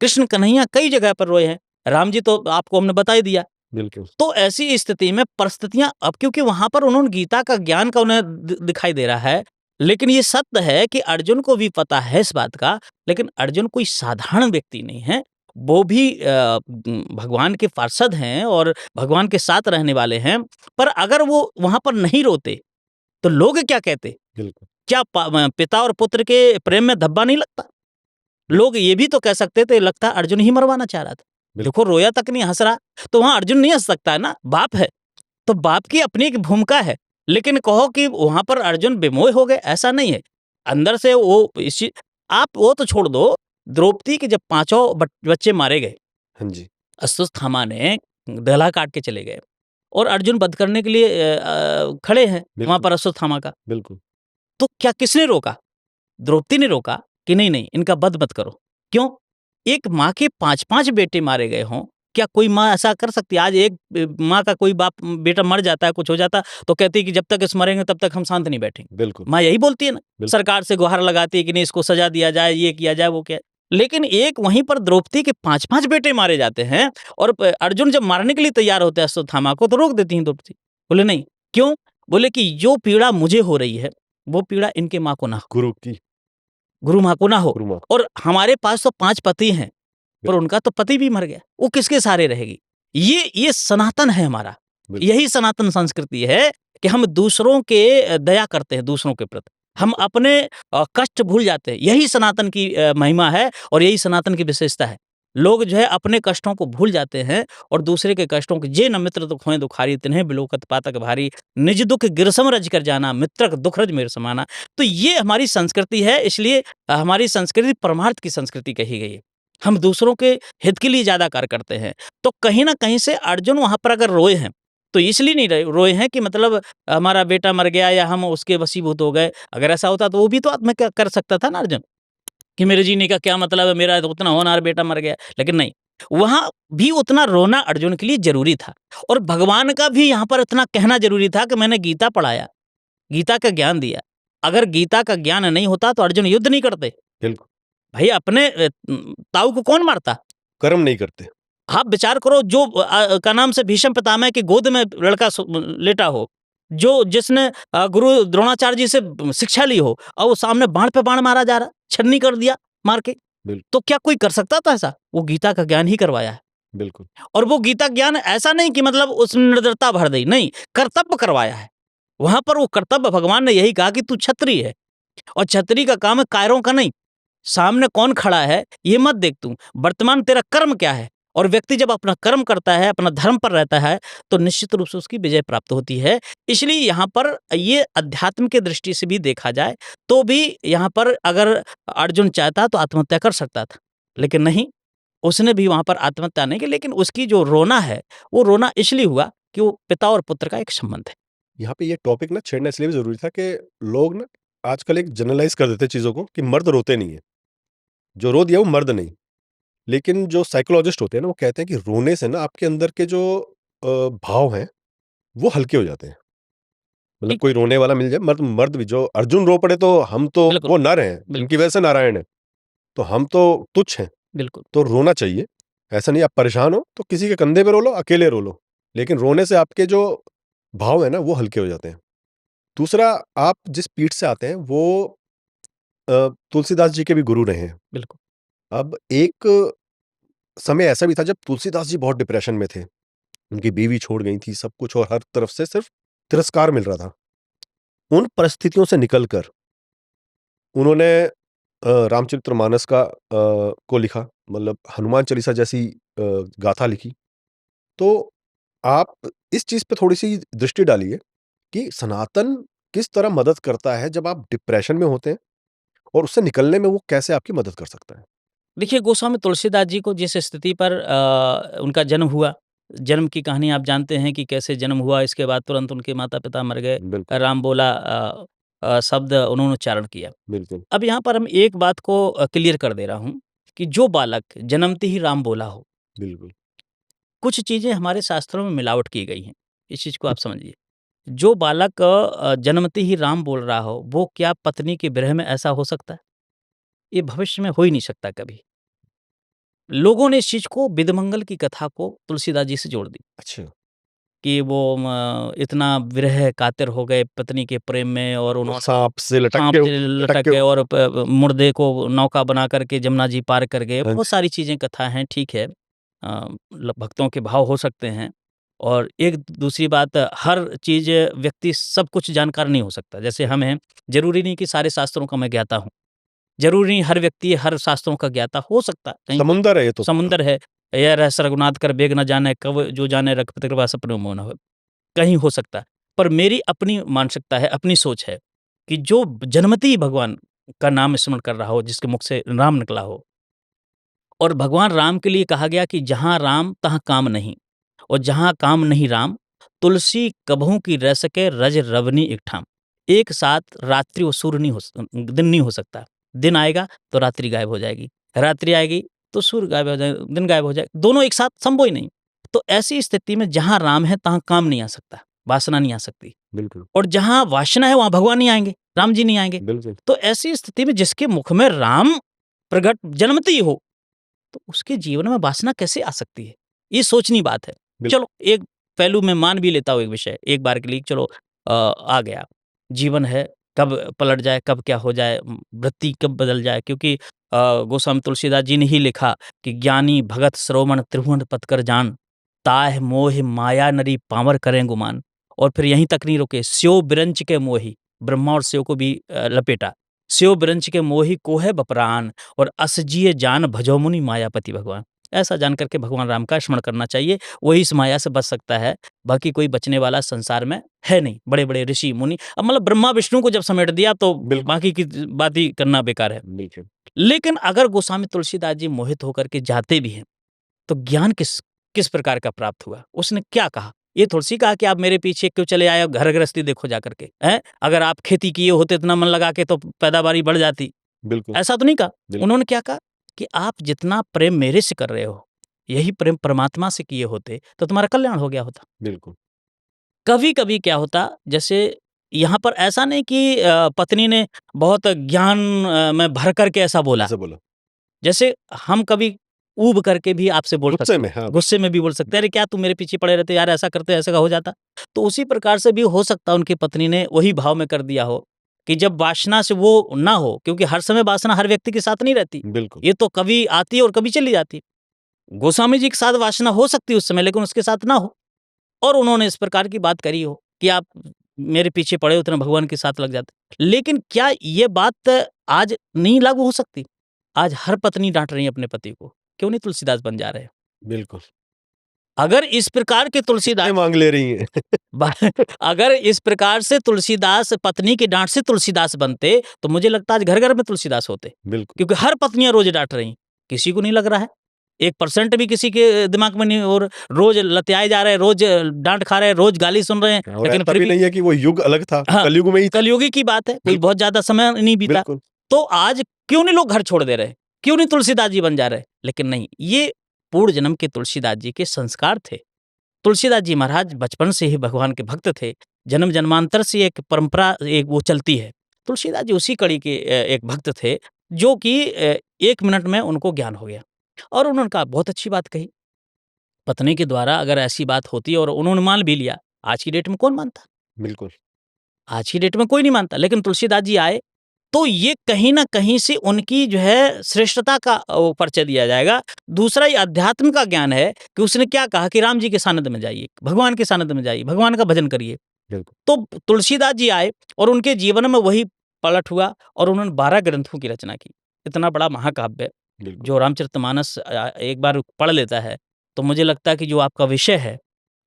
कृष्ण कन्हैया कई जगह पर रोए हैं। राम जी तो आपको हमने बता ही दिया। बिल्कुल, तो ऐसी स्थिति में परिस्थितियाँ, अब क्योंकि वहाँ पर उन्होंने गीता का ज्ञान का उन्हें दिखाई दे रहा है, लेकिन ये सत्य है कि अर्जुन को भी पता है इस बात का, लेकिन अर्जुन कोई साधारण व्यक्ति नहीं है। वो भी भगवान के पार्षद हैं और भगवान के साथ रहने वाले हैं। पर अगर वो वहाँ पर नहीं रोते, तो लोग क्या कहते? बिल्कुल, क्या पिता और पुत्र के प्रेम में धब्बा नहीं लगता? लोग ये भी तो कह सकते थे, लगता है अर्जुन ही मरवाना चाह रहा था। बिल देखो रोया तक नहीं, हँस रहा, तो वहाँ अर्जुन नहीं हँस सकता है ना, बाप है। तो बाप की अपनी एक भूमिका है। लेकिन कहो कि वहाँ पर अर्जुन विमोह हो गए, ऐसा नहीं है। अंदर से वो इसी आप वो तो छोड़ दो, द्रौपदी के जब पाँचों बच्चे मारे गए, हाँ जी, अश्वत्थामा ने गला काट के चले गए और अर्जुन वध करने के लिए खड़े हैं वहाँ बिल्कुल, पर अश्वत्थामा का। बिल्कुल, तो क्या किसने रोका? द्रौपदी ने रोका कि नहीं, नहीं इनका वध मत करो। क्यों? एक माँ के 5-5 बेटे मारे गए हों, क्या कोई माँ ऐसा कर सकती है? आज एक माँ का कोई बाप बेटा मर जाता है, कुछ हो जाता, तो कहती है कि जब तक इस मरेंगे तब तक हम शांत नहीं बैठेंगे। बिल्कुल, माँ यही बोलती है ना, बिल सरकार से गुहार लगाती है कि नहीं इसको सज़ा दिया जाए, ये किया जाए, वो किया, लेकिन एक वहीं पर द्रौपदी के 5-5 बेटे मारे जाते हैं और अर्जुन जब मारने के लिए तैयार होते हैं अश्वत्थामा को, तो रोक देती हैं द्रौपदी। बोले नहीं, क्यों? बोले कि जो पीड़ा मुझे हो रही है, वो पीड़ा इनके माँ को ना हो। गुरु की गुरु माँ को ना हो। गुरु माँ, और हमारे पास तो 5 पति हैं, बिल पर उनका तो पति भी मर गया, वो किसके सहारे रहेगी? ये सनातन है हमारा। बिल यही सनातन संस्कृति है कि हम दूसरों के दया करते हैं दूसरों के प्रति। हम बिल्कुल, अपने कष्ट भूल जाते हैं। यही सनातन की महिमा है और यही सनातन की विशेषता है। लोग जो है अपने कष्टों को भूल जाते हैं और दूसरे के कष्टों को, "जे न मित्र दुख होए दुखारी तिन्हे बिलोकत पातक भारी, निज दुख गिरसम रज कर जाना, मित्रक दुख रज मेर समाना।" तो ये हमारी संस्कृति है, इसलिए हमारी संस्कृति परमार्थ की संस्कृति कही गई है। हम दूसरों के हित के लिए ज़्यादा कार्य करते हैं। तो कहीं न कहीं से अर्जुन वहाँ पर अगर रोए हैं, तो इसलिए नहीं रोए हैं कि मतलब हमारा बेटा मर गया या हम उसके वशीभूत हो गए। अगर ऐसा होता तो वो भी तो आत्महत्या कर सकता था ना अर्जुन, कि मेरे जीने का क्या मतलब है, मेरा तो उतना होनहार बेटा मर गया। लेकिन नहीं, वहाँ भी उतना रोना अर्जुन के लिए ज़रूरी था और भगवान का भी यहाँ पर इतना कहना ज़रूरी था कि मैंने गीता पढ़ाया, गीता का ज्ञान दिया। अगर गीता का ज्ञान नहीं होता तो अर्जुन युद्ध नहीं करते। बिल्कुल, भई अपने ताऊ को कौन मारता? कर्म नहीं करते। आप विचार करो, जो का नाम से भीष्म पितामह की गोद में लड़का लेटा हो, जो जिसने गुरु द्रोणाचार्य जी से शिक्षा ली हो और वो सामने बाण पे बाण मारा जा रहा, छन्नी कर दिया मार के। बिल तो क्या कोई कर सकता था ऐसा? वो गीता का ज्ञान ही करवाया है। बिल्कुल, और वो गीता ज्ञान ऐसा नहीं कि मतलब उसमें निर्दयता भर दी, नहीं, कर्तव्य करवाया है। वहाँ पर वो कर्तव्य भगवान ने यही कहा कि तू क्षत्रिय है और क्षत्रिय का काम है कायरों का नहीं। सामने कौन खड़ा है ये मत देख तू, वर्तमान तेरा कर्म क्या है? और व्यक्ति जब अपना कर्म करता है, अपना धर्म पर रहता है, तो निश्चित रूप से उसकी विजय प्राप्त होती है। इसलिए यहाँ पर ये अध्यात्म की दृष्टि से भी देखा जाए, तो भी यहाँ पर अगर अर्जुन चाहता तो आत्महत्या कर सकता था। लेकिन नहीं, उसने भी वहाँ पर आत्महत्या नहीं की, लेकिन उसकी जो रोना है, वो रोना इसलिए हुआ कि वो पिता और पुत्र का एक संबंध है। यहाँ पे ये टॉपिक ना छेड़ना इसलिए भी ज़रूरी था कि लोग ना आजकल एक जनरलाइज़ कर देते हैं चीज़ों को कि मर्द रोते नहीं हैं, जो रो दिया वो मर्द नहीं। लेकिन जो साइकोलॉजिस्ट होते हैं ना, वो कहते हैं कि रोने से ना आपके अंदर के जो भाव हैं, वो हल्के हो जाते हैं। मतलब ठीक, कोई रोने वाला मिल जाए, मर्द मर्द भी जो अर्जुन रो पड़े तो हम तो बिल्कुल, वो नर हैं, बिल्कुल, इनकी वजह से नारायण है, तो हम तो तुच्छ हैं, बिल्कुल। तो रोना चाहिए। ऐसा नहीं आप परेशान हो तो किसी के कंधे पे रो लो, अकेले रो लो, लेकिन रोने से आपके जो भाव है ना वो हल्के हो जाते हैं। दूसरा, आप जिस पीठ से आते हैं वो तुलसीदास जी के भी गुरु रहे हैं। बिल्कुल, अब एक समय ऐसा भी था जब तुलसीदास जी बहुत डिप्रेशन में थे। उनकी बीवी छोड़ गई थी, सब कुछ और हर तरफ से सिर्फ तिरस्कार मिल रहा था। उन परिस्थितियों से निकल कर उन्होंने रामचरितमानस को लिखा, मतलब हनुमान चालीसा जैसी गाथा लिखी। तो आप इस चीज़ पे थोड़ी-सी दृष्टि डालिए कि सनातन किस तरह मदद करता है जब आप डिप्रेशन में होते हैं और उससे निकलने में वो कैसे आपकी मदद कर सकता है? देखिए, गोस्वामी तुलसीदास जी को जिस स्थिति पर उनका जन्म हुआ, जन्म की कहानी आप जानते हैं कि कैसे जन्म हुआ, इसके बाद तुरंत उनके माता-पिता मर गए। बिल्कुल, राम बोला शब्द उन्होंने उच्चारण किया। बिल्कुल। अब यहाँ पर हम एक बात को क्लियर कर दे रहा हूँ कि जो बालक जन्मते ही राम बोला हो, बिल्कुल। कुछ चीज़ें हमारे शास्त्रों में मिलावट की गई हैं। इस चीज़ को आप समझिए। जो बालक जन्मते ही राम बोल रहा हो, वो क्या पत्नी के विरह में ऐसा हो सकता है? ये भविष्य में हो ही नहीं सकता कभी। लोगों ने इस चीज़ को बिधमंगल की कथा को तुलसीदास जी से जोड़ दी अच्छा, कि वो इतना विरह कातर हो गए पत्नी के प्रेम में और वो उन्होंने साँप से साँप लटक से लटक लटक के गए और मुर्दे को नौका बना करके जमुना जी पार कर गए। हाँ बहुत जी, सारी चीज़ें कथा हैं, ठीक है। भक्तों के भाव हो सकते हैं और एक दूसरी बात हर चीज़ व्यक्ति सब कुछ जानकार नहीं हो सकता। जैसे हम हैं, ज़रूरी नहीं कि सारे शास्त्रों का मैं ज्ञाता हूँ। ज़रूरी नहीं हर व्यक्ति हर शास्त्रों का ज्ञाता हो सकता है, कहीं कोई समुंदर है ये तो पूरा। समुंदर है, "या रहस्य रघुनाथ कर बेग न जाने कब जो जाने रघुपति कृपा सपने मोह न होय।" कहीं हो सकता है। पर मेरी अपनी मानसिकता है, अपनी सोच है कि जो जन्मते ही भगवान का नाम स्मरण कर रहा हो, जिसके मुख से राम निकला हो और भगवान राम के लिए कहा गया कि जहाँ राम तहाँ काम नहीं और जहाँ काम नहीं राम, तुलसी कबहू की रह सके रज रवनी एक ठाम। एक साथ रात्रि और सूर्य नहीं दिन नहीं हो सकता। दिन आएगा तो रात्रि गायब हो जाएगी, रात्रि आएगी तो सूर्य गायब हो जाएगा, दिन गायब हो जाएगा। दोनों एक साथ संभव ही नहीं। तो ऐसी स्थिति में जहाँ राम है तहाँ काम नहीं आ सकता, वासना नहीं आ सकती बिल्कुल, और जहाँ वासना है वहाँ भगवान नहीं आएँगे, राम जी नहीं आएँगे। बिल्कुल, तो ऐसी स्थिति में जिसके मुख में राम प्रगट जन्मते ही हो, तो उसके जीवन में वासना कैसे आ सकती है? ये सोचनीय बात है। बिल चलो एक पहलू मैं मान भी लेता हूँ एक विषय, एक बार के लिए चलो आ गया। जीवन है, कब पलट जाए, कब क्या हो जाए, वृत्ति कब बदल जाए क्योंकि गोस्वामी तुलसीदास जी ने ही लिखा कि ज्ञानी भगत श्रवण त्रिभुवन पथ कर जान, ताह मोह माया नरी पामर करें गुमान। और फिर यहीं तक नहीं रुके, स्यो बिरंच के मोही, ब्रह्मा और शिव को भी लपेटा। स्यो बिरंच के मोही को है बपरान और असजिए जान भजो मुनि मायापति भगवान। ऐसा जान करके भगवान राम का स्मरण करना चाहिए, वही इस माया से बच सकता है, बाकी कोई बचने वाला संसार में है नहीं। बड़े-बड़े ऋषि मुनि अब मतलब ब्रह्मा विष्णु को जब समेट दिया तो बिल्कुल, बाकी की बात ही करना बेकार है। बिल्कुल, लेकिन अगर गोस्वामी तुलसीदास जी मोहित होकर के जाते भी हैं, तो ज्ञान किस किस प्रकार का प्राप्त हुआ? उसने क्या कहा? ये थोड़ी-सी कहा कि आप मेरे पीछे क्यों चले आए, अब घर गृहस्थी देखो जा करके, हैं? अगर आप खेती किए होते इतना मन लगा के तो पैदावारी बढ़ जाती। बिल्कुल, ऐसा तो नहीं कहा। बिल्कुल, उन्होंने क्या कहा कि आप जितना प्रेम मेरे से कर रहे हो, यही प्रेम परमात्मा से किए होते, तो तुम्हारा कल्याण हो गया होता। बिल्कुल। कभी-कभी क्या होता, जैसे यहाँ पर ऐसा नहीं कि पत्नी ने बहुत ज्ञान में भर कर के ऐसा बोला। ऐसा बोला। जैसे हम कभी ऊब करके भी आपसे बोल गुस्से सकते में, हैं, हाँ, गुस्से में भी बोल सकते हैं, "अरे! क्या तुम मेरे पीछे पड़े रहते, यार ऐसा करते, ऐसा का हो जाता।" तो उसी प्रकार से भी हो सकता है उनकी पत्नी ने वही भाव में कर दिया हो, कि जब वासना से वो ना हो क्योंकि हर समय वासना हर व्यक्ति के साथ नहीं रहती। बिल्कुल, ये तो कभी आती है और कभी चली जाती है। गोस्वामी जी के साथ वासना हो सकती है उस समय लेकिन उसके साथ ना हो और उन्होंने इस प्रकार की बात करी हो कि आप मेरे पीछे पड़े हो तो ना भगवान के साथ लग जाते। लेकिन क्या ये बात आज नहीं लागू हो सकती? आज हर पत्नी डाँट रही है अपने पति को, क्यों नहीं तुलसीदास बन जा रहे हैं? बिल्कुल। अगर इस प्रकार के किससे तुलसीदास माँग ले रही हैं? बा अगर इस प्रकार से तुलसीदास पत्नी की डाँट से तुलसीदास बनते, तो मुझे लगता है आज घर-घर में तुलसीदास होते। बिल्कुल, क्योंकि हर पत्नियाँ रोज़ डाँट रही हैं, किसी को नहीं लग रहा है। 1% भी किसी के दिमाग में नहीं और रोज़ लतियाए जा रहे हैं, रोज़ डाँट खा रहे हैं, रोज़ गाली सुन रहे हैं, और लेकिन ऐसा फिर भी भी नहीं है कि वो युग अलग था, हाँ, कलयुग में ही था। कलयुगी की बात है, कोई बिल्कुल, बहुत ज़्यादा समय नहीं बीता। बिल्कुल, तो आज क्यों नहीं लोग घर छोड़ दे रहे? क्यों नहीं तुलसीदास जी बन जा रहे? लेकिन नहीं, ये पूर्व जन्म के तुलसीदास जी के संस्कार थे। तुलसीदास जी महाराज बचपन से ही भगवान के भक्त थे। जन्म-जन्मांतर से एक परंपरा एक वो चलती है। तुलसीदास जी उसी कड़ी के एक भक्त थे, जो कि 1 मिनट में उनको ज्ञान हो गया और उन्होंने कहा बहुत अच्छी बात कही। पत्नी के द्वारा अगर ऐसी बात होती है और उन्होंने मान भी लिया, आज की डेट में कौन मानता? बिल्कुल, आज की डेट में कोई नहीं मानता, लेकिन तुलसीदास जी आए, तो ये कहीं न कहीं से उनकी जो है श्रेष्ठता का वो परिचय दिया जाएगा। दूसरा ये अध्यात्म का ज्ञान है कि उसने क्या कहा कि राम जी के सानिध्य में जाइए, भगवान के सानिध्य में जाइए, भगवान का भजन करिए। बिल्कुल, तो तुलसीदास जी आए और उनके जीवन में वही पलट हुआ और उन्होंने 12 ग्रंथों की रचना की। इतना बड़ा महाकाव्य बिल्कुल, जो रामचरितमानस एक बार पढ़ लेता है, तो मुझे लगता है कि जो आपका विषय है,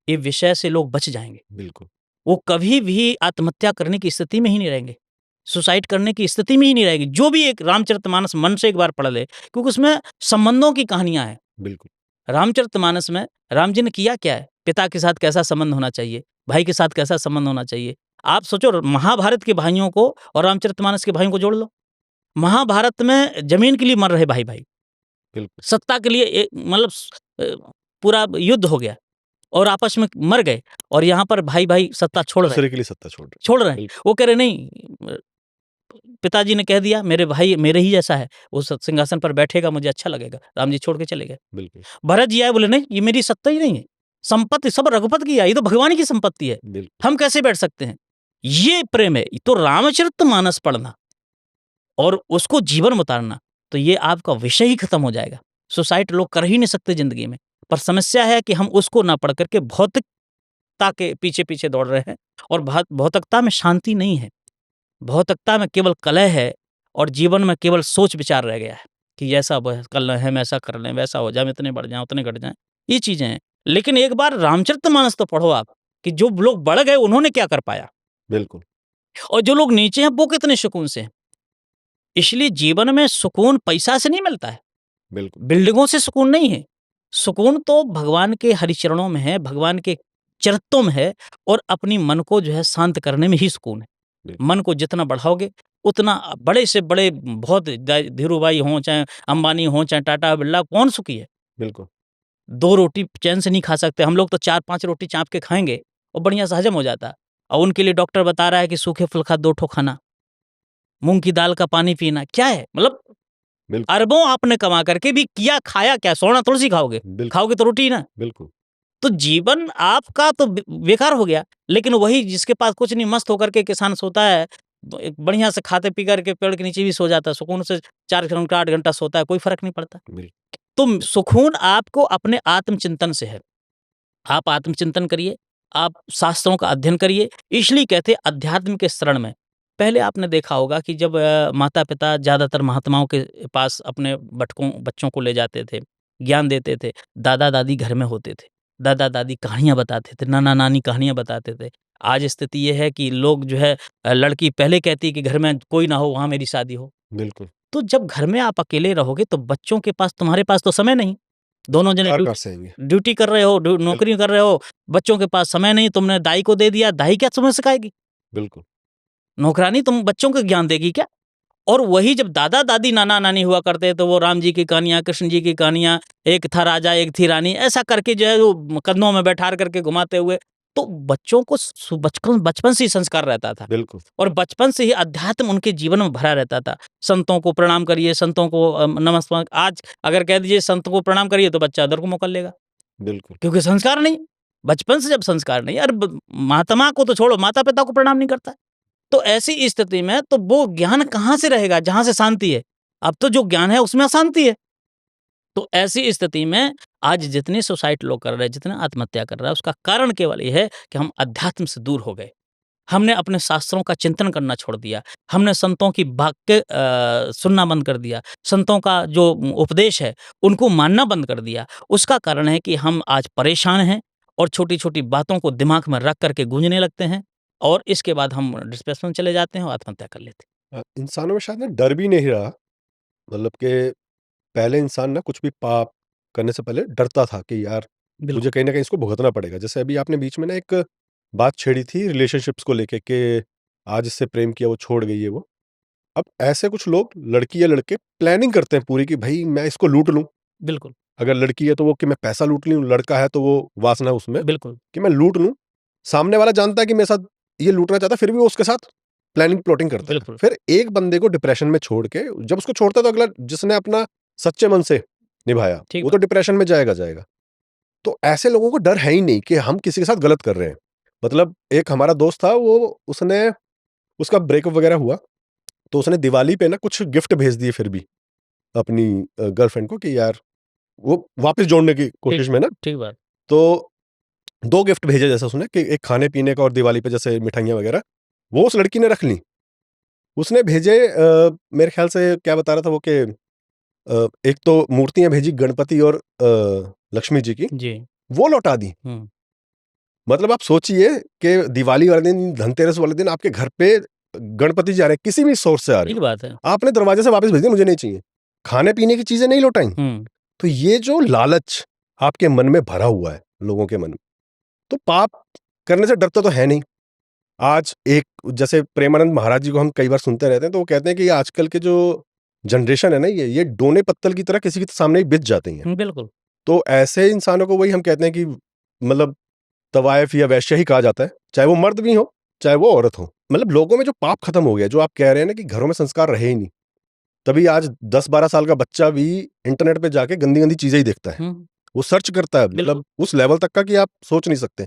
ये विषय से लोग बच जाएँगे। बिल्कुल। वो कभी भी आत्महत्या करने की स्थिति में ही नहीं रहेंगे, सुसाइड करने की स्थिति में ही नहीं रहेंगे। जो भी एक रामचरितमानस मन से एक बार पढ़ ले, क्योंकि उसमें संबंधों की कहानियाँ हैं। बिल्कुल, रामचरितमानस में राम जी ने किया क्या है? पिता के साथ कैसा संबंध होना चाहिए, भाई के साथ कैसा संबंध होना चाहिए। आप सोचो महाभारत के भाइयों को और रामचरितमानस के भाइयों को जोड़ लो। महाभारत में ज़मीन के लिए मर रहे भाई-भाई, बिल्कुल। सत्ता के लिए मतलब पूरा युद्ध हो गया और आपस में मर गए और यहाँ पर भाई-भाई सत्ता छोड़ रहे हैं। दूसरे के लिए सत्ता छोड़ रहे छोड़ रहे हैं। बिल्कुल, वो कह रहे नहीं, पिताजी ने कह दिया मेरे भाई मेरे ही जैसा है, वो सिंहासन पर बैठेगा मुझे अच्छा लगेगा। राम जी छोड़ के चले गए। बिल्कुल, भरत जी आए बोले नहीं ये मेरी सत्ता ही नहीं है, संपत्ति सब रघुपत की है, ये तो भगवान की संपत्ति है, बिल्कुल, हम कैसे बैठ सकते हैं? ये प्रेम है। तो रामचरितमानस पढ़ना और उसको जीवन में उतारना, तो ये आपका विषय ही खत्म हो जाएगा। सुसाइड लोग कर ही नहीं सकते ज़िंदगी में, पर समस्या है कि हम उसको ना पढ़ कर के भौतिकता के पीछे-पीछे दौड़ रहे हैं और भौतिकता में शांति नहीं है। भौतिकता में केवल कलह है और जीवन में केवल सोच-विचार रह गया है कि ऐसा कर लें, हम ऐसा कर लें, वैसा हो जाए, हम इतने बढ़ जाएँ, उतने घट जाएँ, ये चीज़ें हैं। लेकिन एक बार रामचरितमानस तो पढ़ो आप कि जो लोग बढ़ गए उन्होंने क्या कर पाया बिल्कुल, और जो लोग नीचे हैं वो कितने सुकून से हैं। इसलिए जीवन में सुकून पैसा से नहीं मिलता है, बिल्कुल, बिल्डिंगों से सुकून नहीं है। सुकून तो भगवान के हरिचरणों में है, भगवान के चरित्रों में है और अपनी मन को जो है शांत करने में ही सुकून है। बिल्कुल, मन को जितना बढ़ाओगे, उतना बड़े से बड़े बहुत धीरूभाई हों, चाहे अंबानी हों, चाहे टाटा, बिरला, कौन सुखी है? बिल्कुल, 2 रोटी चैन से नहीं खा सकते। हम लोग तो 4-5 रोटी चाप के खाएँगे और बढ़िया से हज़म हो जाता है। और उनके लिए डॉक्टर बता रहा है कि सूखे फल खा 2 ठो खाना, मूँग की दाल का पानी पीना। क्या है? मतलब बिल्कुल, अरबों आपने कमा करके भी किया खाया क्या? सोना थोड़ी-सी खाओगे, बिल्कुल, खाओगे तो रोटी ही ना। बिल्कुल, तो जीवन आपका तो बेकार हो गया। लेकिन वही जिसके पास कुछ नहीं, मस्त होकर के किसान सोता है, एक बढ़िया से खाते पी करके पेड़ के नीचे भी सो जाता है, सुकून से 4 घंटा 8 घंटा सोता है, कोई फ़र्क नहीं पड़ता। बिल्कुल, तो सुकून आपको अपने आत्मचिंतन से है। आप आत्मचिंतन करिए, आप शास्त्रों का अध्ययन करिए, इसलिए कहते हैं अध्यात्म के शरण में। पहले आपने देखा होगा कि जब माता-पिता ज़्यादातर महात्माओं के पास अपने बच्चों को ले जाते थे, ज्ञान देते थे, दादा-दादी घर में होते थे। दादा-दादी कहानियाँ बताते थे, नाना-नानी कहानियाँ बताते थे। आज स्थिति ये है कि लोग जो है लड़की पहले कहती है कि घर में कोई ना हो, वहाँ मेरी शादी हो। बिल्कुल। तो जब घर में आप अकेले रहोगे तो बच्चों के पास तुम्हारे पास तो समय नहीं। दोनों जने संस्कार कहाँ से आएँगे? ड्यूटी कर रहे हो, बिल्कुल, नौकरी कर रहे हो, बच्चों के पास समय नहीं, तुमने दाई को दे दिया, दाई क्या तुम्हें सिखाएगी? बिल्कुल, नौकरानी तुम बच्चों को ज्ञान देगी क्या? और वही जब दादा-दादी, नाना-नानी हुआ करते तो वो राम जी की कहानियाँ, कृष्ण जी की कहानियाँ, एक था राजा, एक थी रानी, ऐसा करके जो है वो कंधों में बैठा करके घुमाते हुए, तो बच्चों को बचपन बचपन से ही संस्कार रहता था बिल्कुल, और बचपन से ही अध्यात्म उनके जीवन में भरा रहता था। संतों को प्रणाम करिए, संतों को नमस्कार, आज अगर कह दीजिए संत को प्रणाम करिए तो बच्चा अदर को मोकल लेगा, बिल्कुल, क्योंकि संस्कार नहीं। बचपन से जब संस्कार नहीं, अरे महात्मा को तो छोड़ो, माता-पिता को प्रणाम नहीं करता है। तो ऐसी स्थिति में तो वो ज्ञान कहाँ से रहेगा जहाँ से शांति है? अब तो जो ज्ञान है उसमें अशांति है। तो ऐसी स्थिति में आज जितनी सुसाइड लोग कर रहे हैं, जितना आत्महत्या कर रहा है, उसका कारण केवल ये है कि हम अध्यात्म से दूर हो गए। हमने अपने शास्त्रों का चिंतन करना छोड़ दिया। हमने संतों की वाक्य सुनना बंद कर दिया। संतों का जो उपदेश है, उनको मानना बंद कर दिया। उसका कारण है कि हम आज परेशान हैं और छोटी-छोटी बातों को दिमाग में रख कर के गूँजने लगते हैं और इसके बाद हम डिप्रेशन में चले जाते हैं और आत्महत्या कर लेते हैं। इंसानों में शायद ना डर भी नहीं रहा, मतलब कि पहले इंसान ना कुछ भी पाप करने से पहले डरता था कि यार मुझे बिल्कुल, कहीं न कहीं इसको भुगतना पड़ेगा। जैसे अभी आपने बीच में ना एक बात छेड़ी थी रिलेशनशिप्स को लेके कि आज इससे प्रेम किया वो छोड़ गई है वो। अब ऐसे कुछ लोग लड़की या लड़के प्लानिंग करते हैं पूरी कि भई मैं इसको लूट लूँ। बिल्कुल, अगर लड़की है तो वो कि मैं पैसा लूट लूँ, लड़का है तो वो वासना उसमें बिल्कुल, कि मैं लूट लूँ। सामने वाला जानता है कि मेरे साथ ये लूटना चाहता है, फिर भी वो उसके साथ प्लानिंग प्लॉटिंग करता है। बिल्कुल, फिर एक बंदे को डिप्रेशन में छोड़ के जब उसको छोड़ता है तो अगला जिसने अपना सच्चे मन से निभाया, ठीक वो तो बात। डिप्रेशन में जाएगा, जाएगा। तो ऐसे लोगों को डर है ही नहीं कि हम किसी के साथ गलत कर रहे हैं। मतलब एक हमारा दोस्त था, वो उसने उसका ब्रेकअप वगैरह हुआ, तो उसने दिवाली पे ना कुछ गिफ्ट भेज दिए फिर भी अपनी गर्लफ्रेंड को कि यार वो वापस जोड़ने की ठीक कोशिश में ना, ठीक बात। तो 2 गिफ्ट भेजे जैसे उसने कि एक खाने-पीने का और दिवाली पे जैसे मिठाइयाँ वगैरह, वो उस लड़की ने रख ली। उसने भेजे मेरे ख़्याल से क्या बता रहा था वो कि एक तो मूर्तियाँ भेजी गणपति और लक्ष्मी जी की, जी। वो लौटा दी। हुँ, मतलब आप सोचिए कि दिवाली वाले दिन, धनतेरस वाले दिन आपके घर पे गणपति जी आ रहे हैं, किसी भी सोर्स से आ रहे ठीक हो, बात है। आपने दरवाजे से वापस भेज दिया, मुझे नहीं चाहिए। खाने-पीने की चीज़ें नहीं लौटाई। हुँ, तो ये जो लालच आपके मन में भरा हुआ है, लोगों के मन में, तो पाप करने से डरते तो है नहीं। आज एक जैसे प्रेमानंद महाराज जी को हम कई बार सुनते रहते हैं, तो वो कहते हैं कि ये आजकल के जो जनरेशन है ना, ये डोने पत्तल की तरह किसी के सामने ही बिछ जाती हैं। हुँ, बिल्कुल। तो ऐसे इंसानों को वही हम कहते हैं कि मतलब तवाइफ या वैश्य ही कहा जाता है, चाहे वो मर्द भी हो, चाहे वो औरत हो। मतलब लोगों में जो पाप खत्म हो गया, जो आप कह रहे हैं ना कि घरों में संस्कार रहे ही नहीं। तभी आज 10-12 साल का बच्चा भी इंटरनेट पे जाके गंदी-गंदी चीज़ें ही देखता है। हुँ, वो सर्च करता है, बिल्कुल, मतलब उस लेवल तक का कि आप सोच नहीं सकते।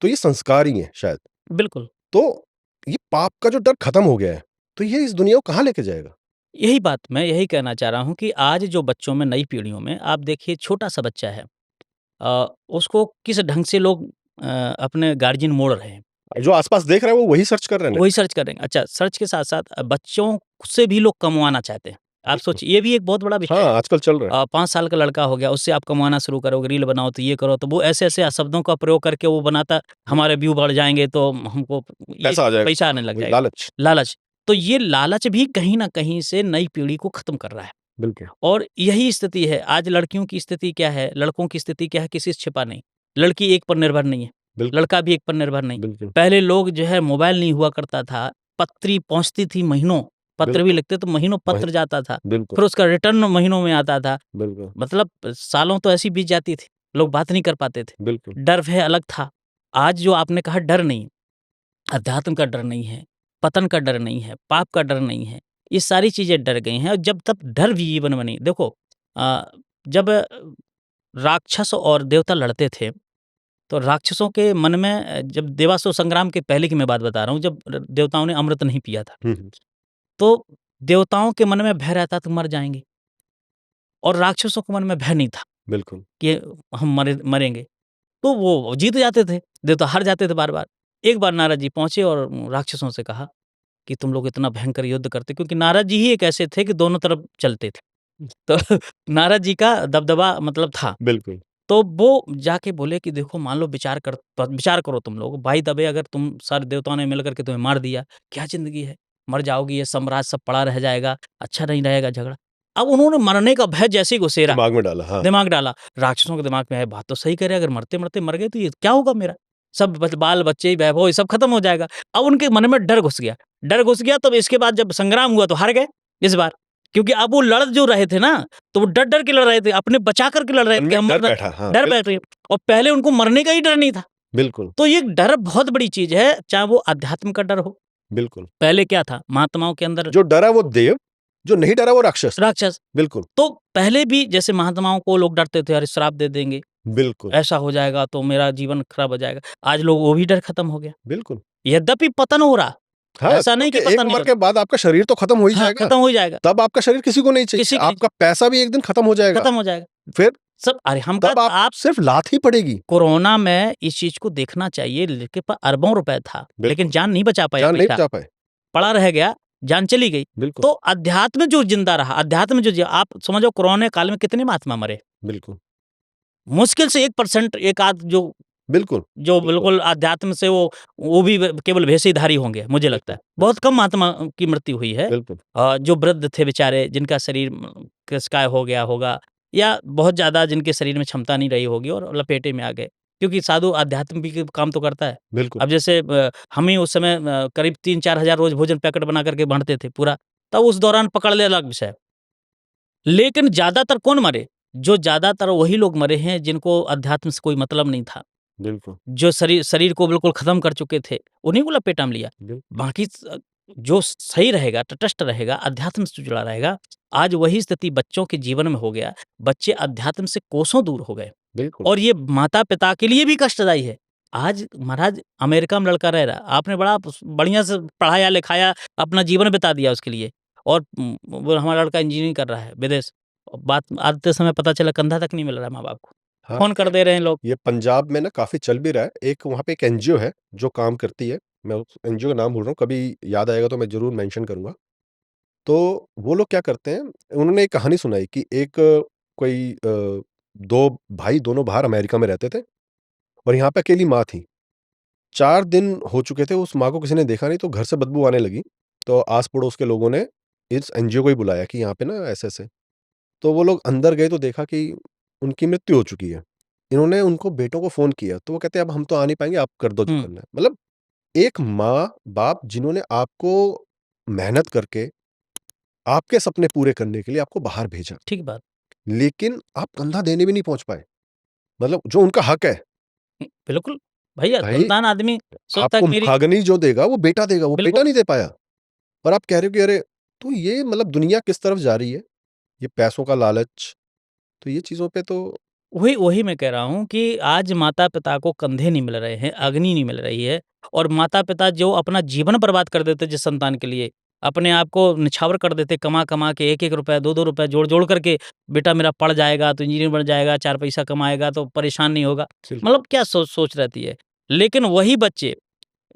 तो ये संस्कार ही हैं शायद। बिल्कुल। तो ये पाप का जो डर खत्म हो गया है, तो ये इस दुनिया को कहाँ लेके जाएगा? यही बात मैं यही कहना चाह रहा हूँ कि आज जो बच्चों में नई पीढ़ियों में आप देखिए छोटा-सा बच्चा है उसको किस ढंग से लोग अपने गार्जियन मोड़ रहे हैं। जो आस-पास देख रहा है वो वही सर्च कर रहे हैं नेट वही पे। सर्च करेंगे। अच्छा सर्च के साथ-साथ बच्चों से भी लोग कमवाना चाहते हैं। आप बिल्कुल। सोचिए ये भी एक बहुत बड़ा विषय है। हाँ, आजकल चल रहा है। 5 साल का लड़का हो गया, उससे आप कमाना शुरू करोगे, रील बनाओ तो ये करो, तो वो ऐसे-ऐसे शब्दों का प्रयोग करके वो बनाता हमारे व्यू बढ़ जाएँगे तो हमको ये पैसा आ जाएगा। पैसा आने हाँ, लग वही जाएगा। लालच। लालच, तो ये लालच भी कहीं न कहीं से नई पीढ़ी को खत्म कर रहा है बिल्कुल, और यही स्थिति है। आज लड़कियों की स्थिति क्या है, लड़कों की स्थिति क्या है, किसी से छिपा नहीं। लड़की एक पर निर्भर नहीं है, बिल्कुल, लड़का भी एक पर निर्भर नहीं। बिल्कुल, पहले लोग जो है मोबाइल नहीं हुआ करता था, पत्री पहुँचती थी महीनों, पत्र भी बिल्कुल। लिखते तो महीनों वही पत्र जाता था, बिल्कुल, फिर उसका रिटर्न महीनों में आता था। बिल्कुल, मतलब सालों तो ऐसी बीत जाती थी, लोग बात नहीं कर पाते थे। बिल्कुल, डर भय अलग था। आज जो आपने कहा डर नहीं, अध्यात्म का डर नहीं है, पतन का डर नहीं है, पाप का डर नहीं है। ये सारी चीज़ें डर गई हैं और जब तक डर भी जीवन में नहीं देखो जब राक्षस और देवता लड़ते थे, तो राक्षसों के मन में जब देवासुर संग्राम के पहले की मैं बात बता रहा हूँ, जब देवताओं ने अमृत नहीं पिया था, हुँ, हुँ, तो देवताओं के मन में भय रहता था मर जाएँगे और राक्षसों के मन में भय नहीं था बिल्कुल, कि हम मरेंगे। तो वो जीत जाते थे, देवता हार जाते थे बार-बार। एक बार नारद जी पहुँचे और राक्षसों से कहा कि तुम लोग इतना भयंकर युद्ध करते क्योंकि नारद जी ही एक ऐसे थे कि दोनों तरफ चलते थे। तो नारद जी का दबदबा मतलब था। बिल्कुल, तो वो जाके बोले कि देखो मान लो विचार करो तुम लोग, भाई दबे अगर तुम सारे देवताओं ने मिल कर के तुम्हें मार दिया, क्या ज़िंदगी है? मर जाओगी, ये साम्राज्य सब पड़ा रह जाएगा, अच्छा नहीं रहेगा झगड़ा। अब उन्होंने मरने का भय जैसे ही घुसेरा, दिमाग में डाला, हाँ, दिमाग डाला, राक्षसों के दिमाग में है बात तो सही कह रहे हैं, अगर मरते-मरते मर गए तो ये क्या होगा मेरा? सब बाल-बच्चे, वैभव ये सब खत्म हो जाएगा। अब उनके मन में डर घुस गया। डर घुस गया तब इसके बाद जब संग्राम हुआ तो हार गए इस बार। क्योंकि अब वो लड़ जो रहे थे ना, तो वो डर-डर के लड़ रहे थे, अपने बचा कर के लड़ रहे मन थे में कि एक हम डर मर बैठा, हाँ, डर बैठ बिल्कुल, रही है और पहले उनको मरने का ही डर नहीं था। बिल्कुल, तो ये डर बहुत बड़ी चीज़ है, चाहे वो अध्यात्म का डर हो। बिल्कुल। पहले क्या था, महात्माओं के अंदर जो डरा वो देव, जो नहीं डरा वो राक्षस। राक्षस। बिल्कुल, तो पहले भी जैसे महात्माओं को लोग डरते थे, अरे श्राप दे देंगे, बिल्कुल, ऐसा हो जाएगा तो मेरा जीवन खराब हो जाएगा। आज लोग वो भी डर खत्म हो गया। बिल्कुल। यद्यपि पतन हो रहा, हाँ, ऐसा नहीं क्योंकि कि एक पतन नहीं उम्र हो के रहा। बाद आपका शरीर तो खत्म हो ही हाँ, जाएगा। खत्म हो ही जाएगा, तब आपका शरीर किसी को नहीं चाहिए, किसी को नहीं आपका पैसा भी एक दिन खत्म हो जाएगा। खत्म हो जाएगा। फिर सब अरे हम कहा तब आप आप सिर्फ लात ही पड़ेगी। कोरोना में इस चीज़ को देखना चाहिए, लेके पास अरबों रुपए था, लेकिन बिल्कुल, जान नहीं बचा पाया जान नहीं पैसा, बचा पाए। पड़ा रह गया, जान चली गई। बिल्कुल, तो अध्यात्म जो ज़िंदा रहा, अध्यात्म जो जिया आप समझो कोरोना काल में कितने महात्मा मरे। बिल्कुल, मुश्किल से 1% एक आध बिल्कुल, जो बिल्कुल, बिल्कुल अध्यात्म से वो भी केवल भेषधारी होंगे, मुझे लगता बिल्कुल, है। बहुत कम महात्मा की मृत्यु हुई है। बिल्कुल। जो वृद्ध थे बेचारे, जिनका शरीर कृशकाय हो गया होगा या बहुत ज़्यादा जिनके शरीर में क्षमता नहीं रही होगी और लपेटे में आ गए। क्योंकि साधु अध्यात्म भी काम तो करता है। बिल्कुल, अब जैसे हम ही उस समय करीब 3-4 हज़ार रोज़ भोजन पैकेट बना कर के बाँटते थे पूरा, तब उस दौरान पकड़ ले अलग विषय है। लेकिन ज़्यादातर कौन मरे? जो ज़्यादातर वही लोग मरे हैं जिनको अध्यात्म से कोई मतलब नहीं था। बिल्कुल, जो शरीर को बिल्कुल ख़त्म कर चुके थे, उन्हीं को लपेटा में लिया। बिल बाकी जो सही रहेगा, तटस्थ रहेगा, अध्यात्म से जुड़ा रहेगा, आज वही स्थिति बच्चों के जीवन में हो गया। बच्चे अध्यात्म से कोसों दूर हो गए बिल्कुल। और ये माता-पिता के लिए भी कष्टदायी है। आज महाराज अमेरिका में लड़का रह रहा है, आपने बड़ा बढ़िया से पढ़ाया-लिखाया, अपना जीवन बिता दिया उसके लिए और वो हमारा लड़का इंजीनियरिंग कर रहा है विदेश। बात आते समय पता चला कंधा तक नहीं मिल रहा है माँ-बाप को। हाँ, फ़ोन कर दे रहे हैं लोग। ये पंजाब में ना काफ़ी चल भी रहा है। एक वहाँ पे एक एनजीओ है जो काम करती है। मैं उस एनजीओ का नाम भूल रहा हूँ, कभी याद आएगा तो मैं ज़रूर मेंशन करूँगा। तो वो लोग क्या करते हैं, उन्होंने एक कहानी सुनाई कि एक कोई 2 भाई दोनों बाहर अमेरिका में रहते थे और यहाँ पे अकेली माँ थी। 4 दिन हो चुके थे, उस माँ को किसी ने देखा नहीं, तो घर से बदबू आने लगी। तो आस-पड़ोस के लोगों ने इस एनजीओ को ही बुलाया कि यहाँ पे ना ऐसे-ऐसे। तो वो लोग अंदर गए तो देखा कि उनकी मृत्यु हो चुकी है। इन्होंने उनको बेटों को फ़ोन किया, तो वो कहते हैं अब हम तो आ नहीं पाएँगे, आप कर दो जो हुँ, करना है। मतलब एक माँ-बाप जिन्होंने आपको मेहनत करके आपके सपने पूरे करने के लिए आपको बाहर भेजा, ठीक बात। लेकिन आप कंधा देने भी नहीं पहुँच पाए। मतलब जो उनका हक है, बिल्कुल, भैया भाई सुल्तान आदमी सोचता है आपको कि मेरी महागनी जो देगा वो बेटा देगा, वो बिल्कुल, बेटा नहीं दे पाया। और आप कह रहे हो कि अरे! तो ये मतलब दुनिया किस तरफ जा रही है? ये पैसों का लालच, तो ये चीज़ों पे तो वही वही मैं कह रहा हूँ कि आज माता-पिता को कंधे नहीं मिल रहे हैं, अग्नि नहीं मिल रही है और माता-पिता जो अपना जीवन बर्बाद कर देते जिस संतान के लिए, अपने आप को निछावर कर देते कमा-कमा के 1-1 रुपए, 2-2 रुपए जोड़-जोड़ करके, बेटा मेरा पढ़ जाएगा तो इंजीनियर बन जाएगा, 4 पैसा कमाएगा तो परेशान नहीं होगा। बिल्कुल, मतलब क्या सोच रहती है। लेकिन वही बच्चे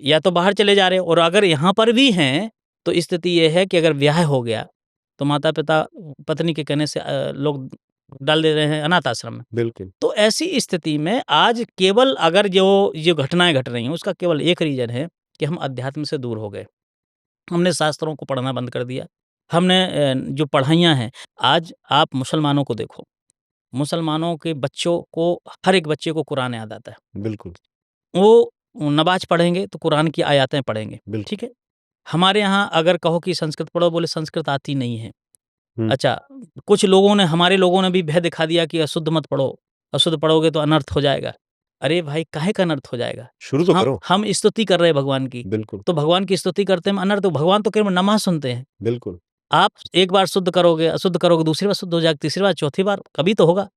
या तो बाहर चले जा रहे हैं और अगर यहाँ पर भी हैं, तो स्थिति ये है कि अगर ब्याह हो गया, तो माता-पिता पत्नी के कहने से लोग डाल दे रहे हैं अनाथ आश्रम में। बिल्कुल, तो ऐसी स्थिति में आज केवल अगर जो घटनाएँ घट रही हैं, उसका केवल एक रीज़न है कि हम अध्यात्म से दूर हो गए। हमने शास्त्रों को पढ़ना बंद कर दिया। हमने जो पढ़ाइयाँ हैं, आज आप मुसलमानों को देखो, मुसलमानों के बच्चों को हर एक बच्चे को कुरान याद आता है। बिल्कुल, वो नमाज़ पढ़ेंगे तो कुरान की आयतें पढ़ेंगे, बिल्कुल। ठीक है? हमारे यहाँ अगर कहो कि संस्कृत पढ़ो, बोले संस्कृत आती नहीं है। हुँ, अच्छा, कुछ लोगों ने हमारे लोगों ने भी भय दिखा दिया कि अशुद्ध मत पढ़ो, अशुद्ध पढ़ोगे तो अनर्थ हो जाएगा। अरे भाई काहे का अनर्थ हो जाएगा? शुरू तो हम करो। हम स्तुति कर रहे हैं भगवान की, बिल्कुल, तो भगवान की स्तुति करते में अनर्थ भगवान तो केवल नमाज़ सुनते हैं। बिल्कुल, आप एक बार शुद्ध करोगे, अशुद्ध करोगे, दूसरी बार शुद्ध हो जाएगा, तीसरी बार, चौथी बार, कभी तो होगा।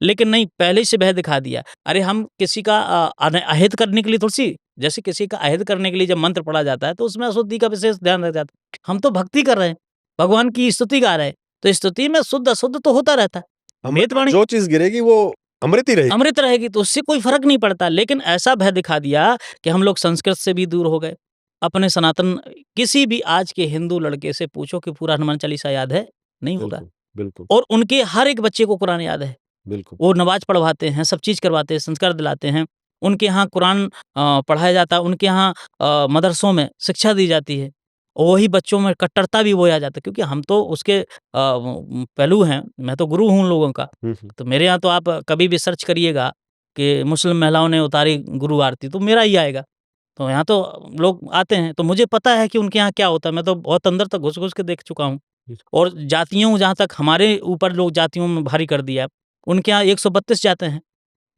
लेकिन नहीं, पहले ही से भय दिखा दिया। अरे हम किसी का अहित करने के लिए थोड़ी-सी जैसे किसी का अहित करने के लिए जब मंत्र पढ़ा जाता है, तो उसमें अशुद्धि का विशेष ध्यान रख जाता है। हम तो भक्ति कर रहे हैं, भगवान की स्तुति गा रहे हैं, तो स्तुति में शुद्ध-अशुद्ध तो होता रहता है। अमृत में वेदवाणी जो चीज़ गिरेगी वो अमृत ही रहेगी। अमृत रहेगी, तो उससे कोई फ़र्क नहीं पड़ता। लेकिन ऐसा भय दिखा दिया कि हम लोग संस्कृत से भी दूर हो गए। अपने सनातन किसी भी आज के हिंदू लड़के से पूछो कि पूरा हनुमान चालीसा याद है? नहीं होगा। बिल्कुल, बिल्कुल, और उनके हर एक बच्चे को कुरान याद है। बिल्कुल, वो नमाज़ पढ़वाते हैं, सब चीज़ करवाते हैं, संस्कार दिलाते हैं। उनके यहाँ कुरान पढ़ाया जाता है, उनके यहाँ मदरसों में शिक्षा दी जाती है। और वही बच्चों में कट्टरता भी वो आ जाता है क्योंकि हम तो उसके पहलू हैं, मैं तो गुरु हूँ उन लोगों का। हुँ, हुँ, तो मेरे यहाँ तो आप कभी भी सर्च करिएगा कि मुस्लिम महिलाओं ने उतारी गुरु आरती, तो मेरा ही आएगा। तो यहाँ तो लोग आते हैं, तो मुझे पता है कि उनके यहाँ क्या होता है, मैं तो बहुत अंदर तक घुस-घुस के देख चुका हूँ। हुँ, और जातियों जहाँ तक हमारे ऊपर लोग जातियों में भारी कर दिया, उनके यहाँ 132 जातें हैं।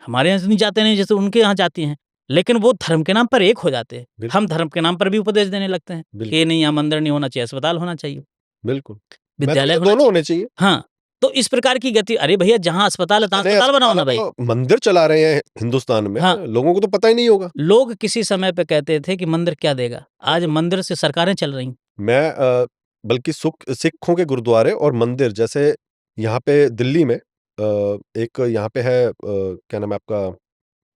हमारे यहाँ इतनी जातें नहीं जैसे उनके यहाँ जाति हैं। लेकिन वो धर्म के नाम पर एक हो जाते हैं। बिल हम धर्म के नाम पर भी उपदेश देने लगते हैं कि बिल्कुल, नहीं यहाँ मंदिर नहीं होना चाहिए, अस्पताल होना चाहिए, बिल्कुल। मैं तो विद्यालय ये होना दोनों चाहिए। होने चाहिए। हाँ, तो इस प्रकार की गति अरे भैया जहाँ अस्पताल है तहाँ इतने अस्पताल बनाओ अस्पताल ना अब भाई। तो मंदिर चला रहे हैं हिंदुस्तान में, हाँ, लोगों को तो पता ही नहीं होगा। लोग किसी समय पे कहते थे कि मंदिर क्या देगा? आज बिल्कुल। मंदिर से सरकारें चल रही हैं। मैं बल्कि सिखों के गुरुद्वारे और मंदिर जैसे यहाँ पे दिल्ली में एक यहाँ पे है क्या नाम है आपका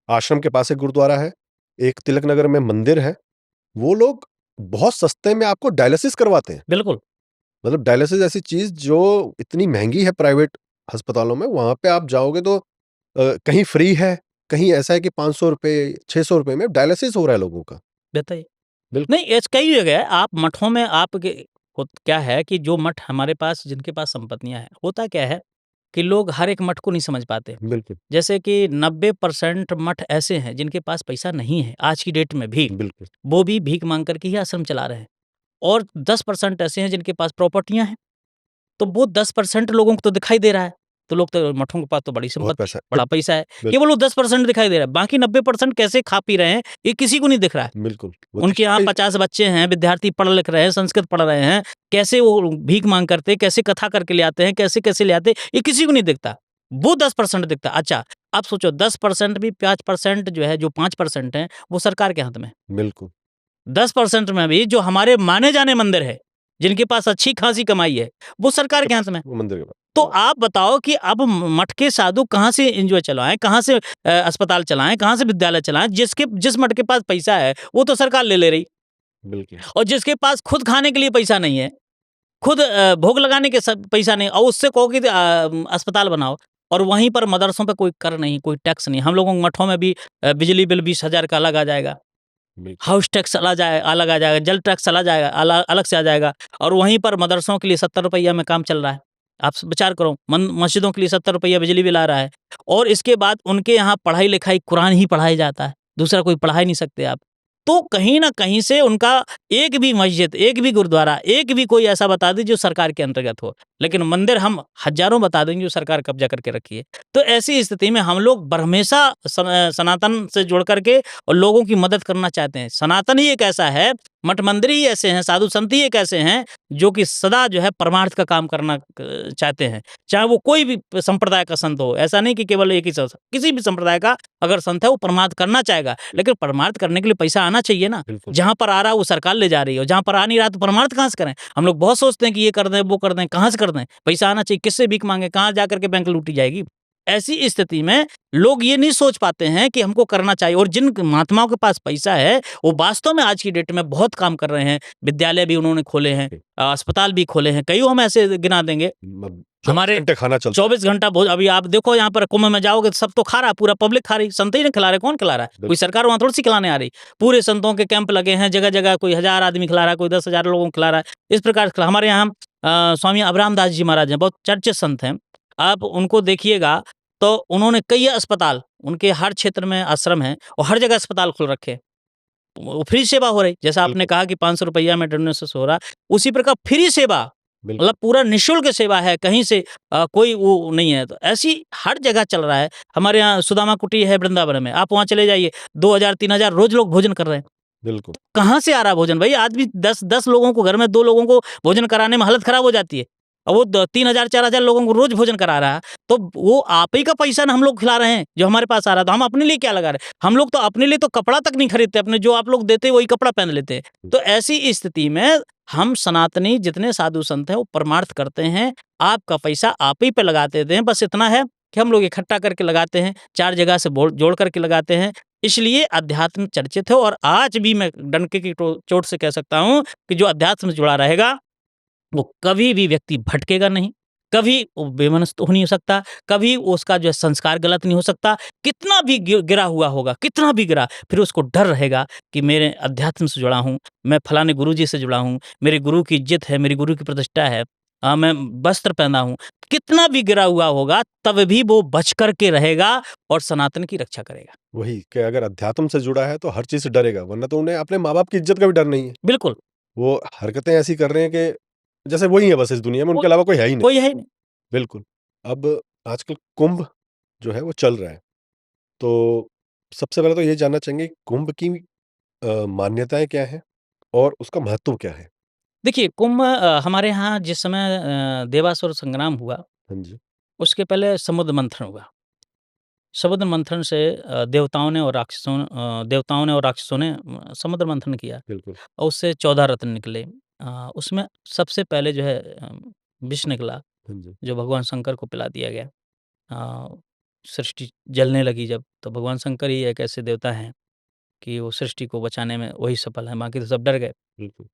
आश्रम के पास एक गुरुद्वारा है, एक तिलक नगर में मंदिर है, वो लोग बहुत सस्ते में आपको डायलिसिस करवाते हैं। बिल्कुल, मतलब डायलिसिस ऐसी चीज़ जो इतनी महँगी है प्राइवेट अस्पतालों में, वहाँ पे आप जाओगे तो कहीं फ्री है, कहीं ऐसा है कि ₹500 ₹600 में डायलिसिस हो रहा है लोगों का। बताइए। बिल्कुल, नहीं, ऐसे कई जगह है, आप मठों में आपके क्या है कि जो मठ हमारे पास जिनके पास संपत्तियाँ हैं, होता क्या है कि लोग हर एक मठ को नहीं समझ पाते। बिल्कुल, जैसे कि 90% मठ ऐसे हैं जिनके पास पैसा नहीं है, आज की डेट में भी। बिल्कुल, वो भी भीख माँग कर के ही आश्रम चला रहे हैं और 10% ऐसे हैं जिनके पास प्रॉपर्टियाँ हैं। तो वो 10% लोगों को तो दिखाई दे रहा है। तो लोग तो मठों के पास तो बड़ी बहुत संपत्ति है, पैसा है। बड़ा पैसा है। बिल केवल वो 10% दिखाई दे रहा है, बाकी 90% कैसे खा पी रहे हैं, ये किसी को नहीं दिख रहा है। बिल्कुल, वो उनके दिखता यहाँ ही 50 बच्चे हैं, विद्यार्थी पढ़ लिख रहे हैं, संस्कृत पढ़ रहे हैं, कैसे वो भीख माँग करते हैं, कैसे कथा करके ले आते हैं, कैसे-कैसे ले आते हैं, ये किसी को नहीं दिखता। वो 10% दिखता है। अच्छा, आप सोचो 10% भी 5% जो है, जो 5% हैं, वो सरकार के हाथ में है। बिल्कुल, 10% में भी जो हमारे माने-जाने मंदिर है, जिनके पास अच्छी-खासी कमाई है, वो सरकार के के हाथ पास में है। वो मंदिर के पास। तो हाँ, आप बताओ कि अब मठ के साधु कहाँ से एन्जॉय चलाएँ, कहाँ से अस्पताल चलाएँ, कहाँ से विद्यालय चलाएँ? जिस मठ के पास पैसा है, वो तो सरकार ले रही बिल्कुल, और जिसके पास खुद खाने के लिए पैसा नहीं है, खुद भोग लगाने के सब पैसा नहीं और उससे कहो कि अस्पताल बनाओ और वहीं पर मदरसों पे कोई कर नहीं, कोई टैक्स नहीं। हम लोगों के मठों में भी बिजली बिल 20,000 का अलग आ जाएगा। बिल्कुल। हाउस टैक्स अलग आ जाएगा, जल टैक्स चला जाएगा, अलग से आ जाएगा और वहीं पर मदरसों के लिए 70 रुपया में काम चल रहा है। आप विचार करो मस्जिदों के लिए 70 रुपया बिजली बिल आ रहा है और इसके बाद उनके यहाँ पढ़ाई-लिखाई कुरान ही पढ़ाया जाता है, दूसरा कोई पढ़ा ही नहीं सकते आप। तो कहीं न कहीं से उनका एक भी मस्जिद, एक भी गुरुद्वारा, एक भी कोई ऐसा बता दीजिए जो सरकार के अंतर्गत हो, लेकिन मंदिर हम हज़ारों बता देंगे जो सरकार कब्ज़ा करके रखी है। तो ऐसी स्थिति में हम लोग बरहमेशा सनातन से जुड़ कर के और लोगों की मदद करना चाहते हैं। सनातन ही एक ऐसा है, मठ मंदिर ही ऐसे हैं, साधु संत ही एक ऐसे हैं, जो कि सदा जो है परमार्थ का काम करना चाहते हैं। चाहे वो कोई भी संप्रदाय का संत हो, ऐसा नहीं कि केवल एक ही किसी भी संप्रदाय का अगर संत है वो परमार्थ करना चाहेगा, लेकिन परमार्थ करने के लिए पैसा आना चाहिए ना। बिल्कुल। जहाँ पर आ रहा है वो सरकार ले जा रही है और जहाँ पर आ नहीं रहा तो परमार्थ कहाँ से करें? हम लोग बहुत सोचते हैं कि ये कर दें, वो कर दें, कहाँ से कर दें? पैसा आना चाहिए, किससे भीख माँगे, कहाँ जा कर के बैंक लूटी जाएगी? ऐसी स्थिति में लोग ये नहीं सोच पाते हैं कि हमको करना चाहिए और जिन महात्माओं के पास पैसा है, वो वास्तव में आज की डेट में बहुत काम कर रहे हैं। विद्यालय भी उन्होंने खोले हैं, अस्पताल भी खोले हैं, कईयों हम ऐसे गिना देंगे। 24 हमारे घंटे खाना चलता 24 घंटा भोज अभी आप देखो यहाँ पर कुंभ में जाओगे तो सब तो खा रहा है, पूरा पब्लिक खा रही, संत ही नहीं खिला रहे, कौन खिला रहा है? है। कोई सरकार वहाँ थोड़ी सी खिलाने आ रही। पूरे संतों के कैंप लगे हैं, जगह-जगह कोई 1000 आदमी खिला रहा है, कोई 10,000 लोगों को खिला रहा है। इस प्रकार से हमारे यहाँ स्वामी अभराम दास जी महाराज हैं, बहुत चर्चित संत हैं। आप उनको देखिएगा तो उन्होंने कई अस्पताल, उनके हर क्षेत्र में आश्रम हैं और हर जगह अस्पताल खोल रखे हैं। वो फ्री सेवा हो रही, जैसा आपने बिल्कुल, कहा कि ₹500 में डायग्नोसिस हो रहा, उसी प्रकार फ्री सेवा, बिल्कुल। मतलब पूरा निःशुल्क सेवा है, कहीं से कोई वो नहीं है। तो ऐसी हर जगह चल रहा है। हमारे यहाँ सुदामा कुटी है वृंदावन में, आप वहाँ चले जाइए, 2000 3000 रोज़ लोग भोजन कर रहे हैं। बिल्कुल। कहाँ से आ रहा है भोजन? भई आदमी 10 लोगों को घर में 2 लोगों को भोजन कराने में हालत खराब हो जाती है। और वो द 3000 4000 लोगों को रोज़ भोजन करा रहा है। तो वो आप ही का पैसा ना हम लोग खिला रहे हैं, जो हमारे पास आ रहा है, तो हम अपने लिए क्या लगा रहे हैं? हम लोग तो अपने लिए तो कपड़ा तक नहीं खरीदते, अपने जो आप लोग देते हैं वही कपड़ा पहन लेते हैं। तो ऐसी स्थिति में हम सनातनी जितने साधु संत हैं वो परमार्थ करते हैं, आपका पैसा आप ही पे लगा देते हैं, बस इतना है कि हम लोग इकट्ठा करके लगाते हैं, 4 जगह से जोड़ करके लगाते हैं। इसलिए अध्यात्म चर्चित है और आज भी मैं डंके की चोट से कह सकता हूँ कि जो अध्यात्म से जुड़ा रहेगा, वो कभी भी व्यक्ति भटकेगा नहीं, कभी वो बेमनस्त हो नहीं सकता, कभी उसका जो है संस्कार गलत नहीं हो सकता। कितना भी गिरा हुआ होगा, कितना भी गिरा, फिर उसको डर रहेगा कि मेरे अध्यात्म से जुड़ा हूँ, मैं फलाने गुरुजी से जुड़ा हूँ, मेरे गुरु की इज़्ज़त है, मेरी गुरु की प्रतिष्ठा है, मैं वस्त्र पहना हूँ। कितना भी गिरा हुआ होगा, तब भी वो बच कर के रहेगा और सनातन की रक्षा करेगा। वही कि अगर अध्यात्म से जुड़ा है तो हर चीज़ से डरेगा, वरना तो उन्हें अपने माँ-बाप की इज़्ज़त का भी डर नहीं है। बिल्कुल, वो हरकतें ऐसी कर रहे हैं कि जैसे वही है बस इस दुनिया में, को उनके अलावा कोई है ही नहीं। कोई है ही नहीं। बिल्कुल। अब आजकल कुंभ जो है वो चल रहा है। तो सबसे पहले तो ये जानना चाहेंगे कुंभ की मान्यताएँ क्या हैं और उसका महत्व क्या है? देखिए, कुंभ हमारे यहाँ जिस समय देवासुर संग्राम हुआ, हाँ जी। उसके पहले समुद्र मंथन हुआ। समुद्र मंथन से देवताओं ने और राक्षसों ने समुद्र मंथन किया बिल्कुल। और उससे 14 रत्न निकले। उसमें सबसे पहले जो है विष निकला, हाँ जी। जो भगवान शंकर को पिला दिया गया। अ, सृष्टि जलने लगी जब, तो भगवान शंकर ही एक ऐसे देवता हैं कि वो सृष्टि को बचाने में वही सफल हैं, बाकी तो सब डर गए। बिल्कुल।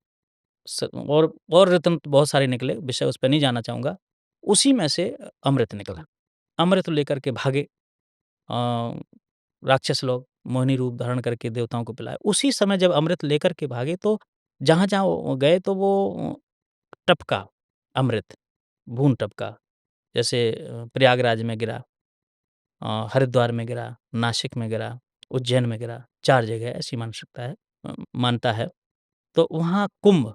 और रत्न तो बहुत सारे निकले, विषय उस पे नहीं जाना चाहूँगा। उसी में से अमृत निकला। अमृत लेकर के भागे अ, राक्षस लोग, मोहिनी रूप धारण करके देवताओं को पिलाया। उसी समय जब अमृत लेकर के भागे तो जहाँ-जहाँ वो गए तो वो टपका अमृत, बूँद टपका। जैसे प्रयागराज में गिरा, हरिद्वार में गिरा, नासिक में गिरा, उज्जैन में गिरा, 4 जगह ऐसी मानसिकता है, मान्यता है। तो वहाँ कुंभ,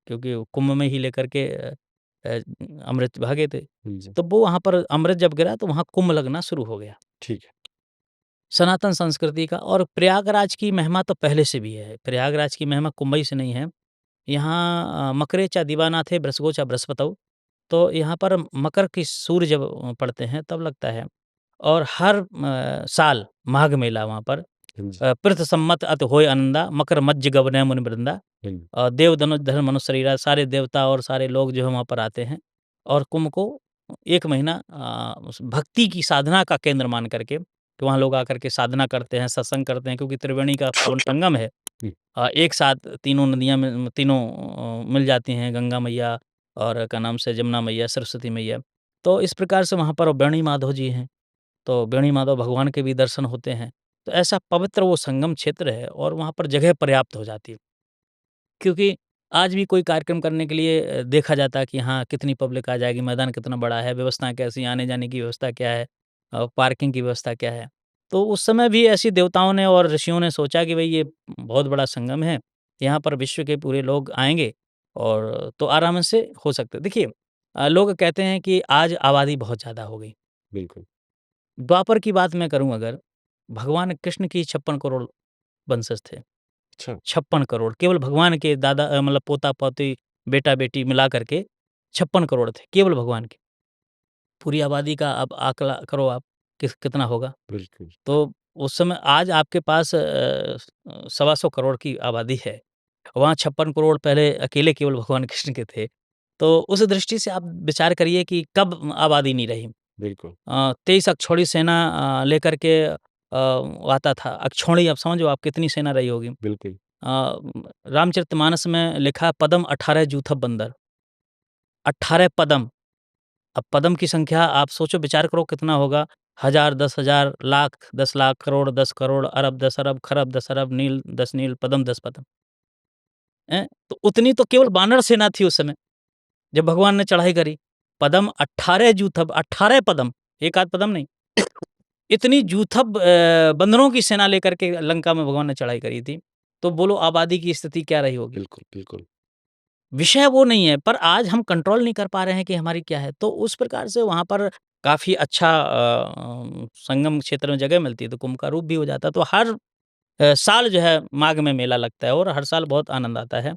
क्योंकि वो कुंभ में ही लेकर के अ, अमृत भागे थे। हाँ जी। तो वो वहाँ पर अमृत जब गिरा तो वहाँ कुंभ लगना शुरू हो गया। ठीक है। सनातन संस्कृति का और प्रयागराज की महिमा तो पहले से भी है। प्रयागराज की महिमा कुंभई से नहीं है। यहाँ मकरे चा दीवाना थे बृषगो चा बृहस्पतौ। तो यहाँ पर मकर की सूर्य जब पड़ते हैं तब लगता है और हर साल माघ मेला वहाँ पर हाँ जी। पृथ सम्मत अत होय आनंदा मकर मज्ज गवने मुनि वृंदा। हाँ जी। देव धनुष धर्म मनुष्य शरीरा, सारे देवता और सारे लोग जो है वहाँ पर आते हैं और कुंभ को 1 महीना उस भक्ति की साधना का केंद्र मान करके कि वहाँ लोग आकर के साधना करते हैं, सत्संग करते हैं क्योंकि त्रिवेणी का पावन संगम है। हुँ। एक साथ तीनों नदियाँ में तीनों मिल जाती हैं, गंगा मैया और क्या नाम से जमुना मैया, सरस्वती मैया। तो इस प्रकार से वहाँ पर वेणी माधव जी हैं, तो वेणी माधव भगवान के भी दर्शन होते हैं। तो ऐसा पवित्र वो संगम क्षेत्र है और वहाँ पर जगह पर्याप्त हो जाती है। क्योंकि आज भी कोई कार्यक्रम करने के लिए देखा जाता है कि हाँ, कितनी पब्लिक आ जाएगी, मैदान कितना बड़ा है, व्यवस्थाएँ कैसी हैं, आने-जाने की व्यवस्था क्या है, पार्किंग की व्यवस्था क्या है। तो उस समय भी ऐसी देवताओं ने और ऋषियों ने सोचा कि भई ये बहुत बड़ा संगम है, यहाँ पर विश्व के पूरे लोग आएँगे और तो आराम से हो सकता है। देखिए लोग कहते हैं कि आज आबादी बहुत ज़्यादा हो गई। बिल्कुल। द्वापर की बात मैं करूँ अगर, भगवान कृष्ण की 56 करोड़ वंशज थे। अच्छा, 56 करोड़ केवल भगवान के दादा मतलब पोता-पोती, बेटा-बेटी मिला करके 56 करोड़ थे, केवल भगवान के। पूरी आबादी का अब आकला करो आप कितना होगा? बिल्कुल। तो उस समय आज आपके पास सवा सौ करोड़ की आबादी है। वहाँ 56 करोड़ पहले अकेले केवल भगवान कृष्ण के थे। तो उस दृष्टि से आप विचार करिए कि कब आबादी नहीं रही। बिल्कुल, 23 अक्षौहिणी सेना लेकर के आता था। अक्षौहिणी अब समझो आप कितनी सेना रही होगी। बिल्कुल, रामचरितमानस में लिखा है पदम 18 जूथब बंदर, 18 पदम। अब पदम की संख्या आप सोचो विचार करो कितना होगा? हज़ार, 10,000, लाख, 10 लाख, करोड़, 10 करोड़, अरब, 10 अरब, खरब, 10 अरब, नील, 10 नील, पदम, 10 पदम। हैं? तो उतनी तो केवल वानर सेना थी उस समय, जब भगवान ने चढ़ाई करी। पदम 18 जूथब, 18 पदम, एक आध पदम नहीं। इतनी जूथब बंदरों की सेना लेकर के लंका में भगवान ने चढ़ाई करी थी। तो बोलो आबादी की स्थिति क्या रही होगी? बिल्कुल, बिल्कुल, विषय वो नहीं है, पर आज हम कंट्रोल नहीं कर पा रहे हैं कि हमारी क्या है। तो उस प्रकार से वहाँ पर काफ़ी अच्छा संगम क्षेत्र में जगह मिलती है, तो कुंभ का रूप भी हो जाता है। तो हर साल जो है माघ में मेला लगता है और हर साल बहुत आनंद आता है।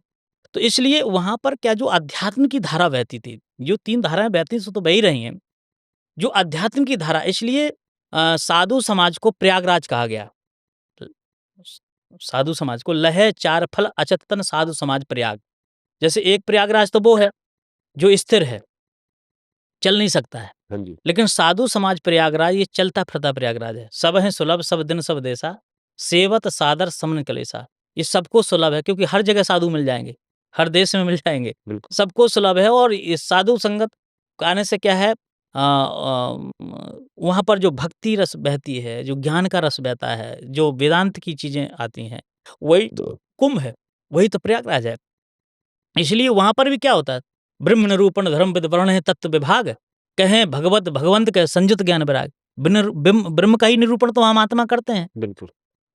तो इसलिए वहाँ पर क्या जो अध्यात्म की धारा बहती थी, जो 3 धाराएँ बहती सो तो बह ही रही हैं। जो अध्यात्म की धारा इसलिए साधु समाज को प्रयागराज कहा गया। ल स साधु समाज को लहै चार फल अचेतन साधु समाज प्रयाग। जैसे एक प्रयागराज तो वो है, जो स्थिर है, चल नहीं सकता है। हाँ जी, लेकिन साधु समाज प्रयागराज ये चलता-फिरता प्रयागराज है। सब है सुलभ सब दिन सब देशा, सेवत सादर समन कलेसा। ये सबको सुलभ है क्योंकि हर जगह साधु मिल जाएँगे, हर देश में मिल जाएँगे। बिल्कुल, सबको सुलभ है और ये साधु संगत आने से क्या है वहाँ पर जो भक्ति रस बहती है, जो ज्ञान का रस बहता है, जो वेदांत की चीज़ें आती हैं, वही तो कुंभ है, वही तो प्रयागराज है। इसलिए वहाँ पर भी क्या होता है, ब्रह्म निरूपण धर्मविद वर्ण है तत्व विभाग, कहें भगवत भगवंत कहे संयुत ज्ञान विराग। ब्रह्म का ही निरूपण तो हम आत्मा करते हैं। बिल्कुल,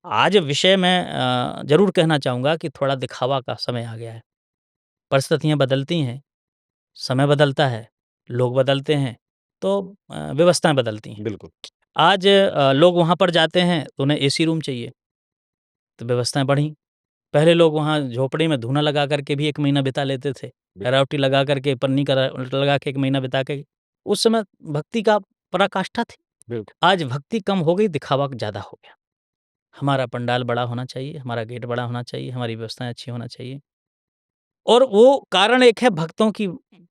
आज विषय में ज़रूर कहना चाहूँगा कि थोड़ा दिखावा का समय आ गया है। परिस्थितियाँ बदलती हैं, समय बदलता है, लोग बदलते हैं, तो व्यवस्थाएँ बदलती हैं। बिल्कुल, आज लोग वहाँ पर जाते हैं तो उन्हें एसी रूम चाहिए, तो व्यवस्थाएँ बढ़ी। पहले लोग वहाँ झोपड़ी में धूना लगा कर के भी 1 महीना बिता लेते थे। बिल्कुल, रावटी लगा कर के, पन्नी का लगा के 1 महीना बिता के, उस समय भक्ति का पराकाष्ठा थी। बिल्कुल, आज भक्ति कम हो गई, दिखावा ज़्यादा हो गया। हमारा पंडाल बड़ा होना चाहिए, हमारा गेट बड़ा होना चाहिए, हमारी व्यवस्थाएँ अच्छी होना चाहिए और वो कारण एक है भक्तों की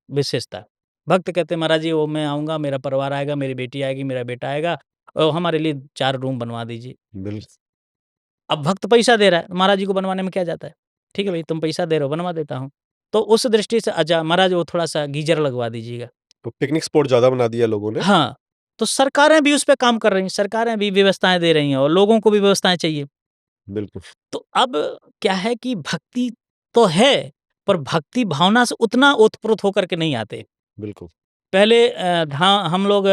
विशेषता। भक्त कहते हैं महाराज जी वो मैं आऊँगा, मेरा परिवार आएगा, मेरी बेटी आएगी, मेरा बेटा आएगा और हमारे लिए 4 रूम बनवा दीजिए। बिल्कुल, अब भक्त पैसा दे रहा है, महाराज जी को बनवाने में क्या जाता है? ठीक है भई, तुम पैसा दे रहे हो, बनवा देता हूँ। तो उस दृष्टि से अच्छा महाराज वो थोड़ा-सा गीज़र लगवा दीजिएगा। तो पिकनिक स्पॉट ज़्यादा बना दिया लोगों ने। हाँ, तो सरकारें भी उस पे काम कर रही हैं, सरकारें भी व्यवस्थाएँ दे रही हैं और लोगों को भी व्यवस्थाएँ चाहिए। बिल्कुल, तो अब क्या है कि भक्ति तो है, पर भक्ति भावना से उतना ओतप्रोत होकर के नहीं आते। बिल्कुल, पहले हम लोग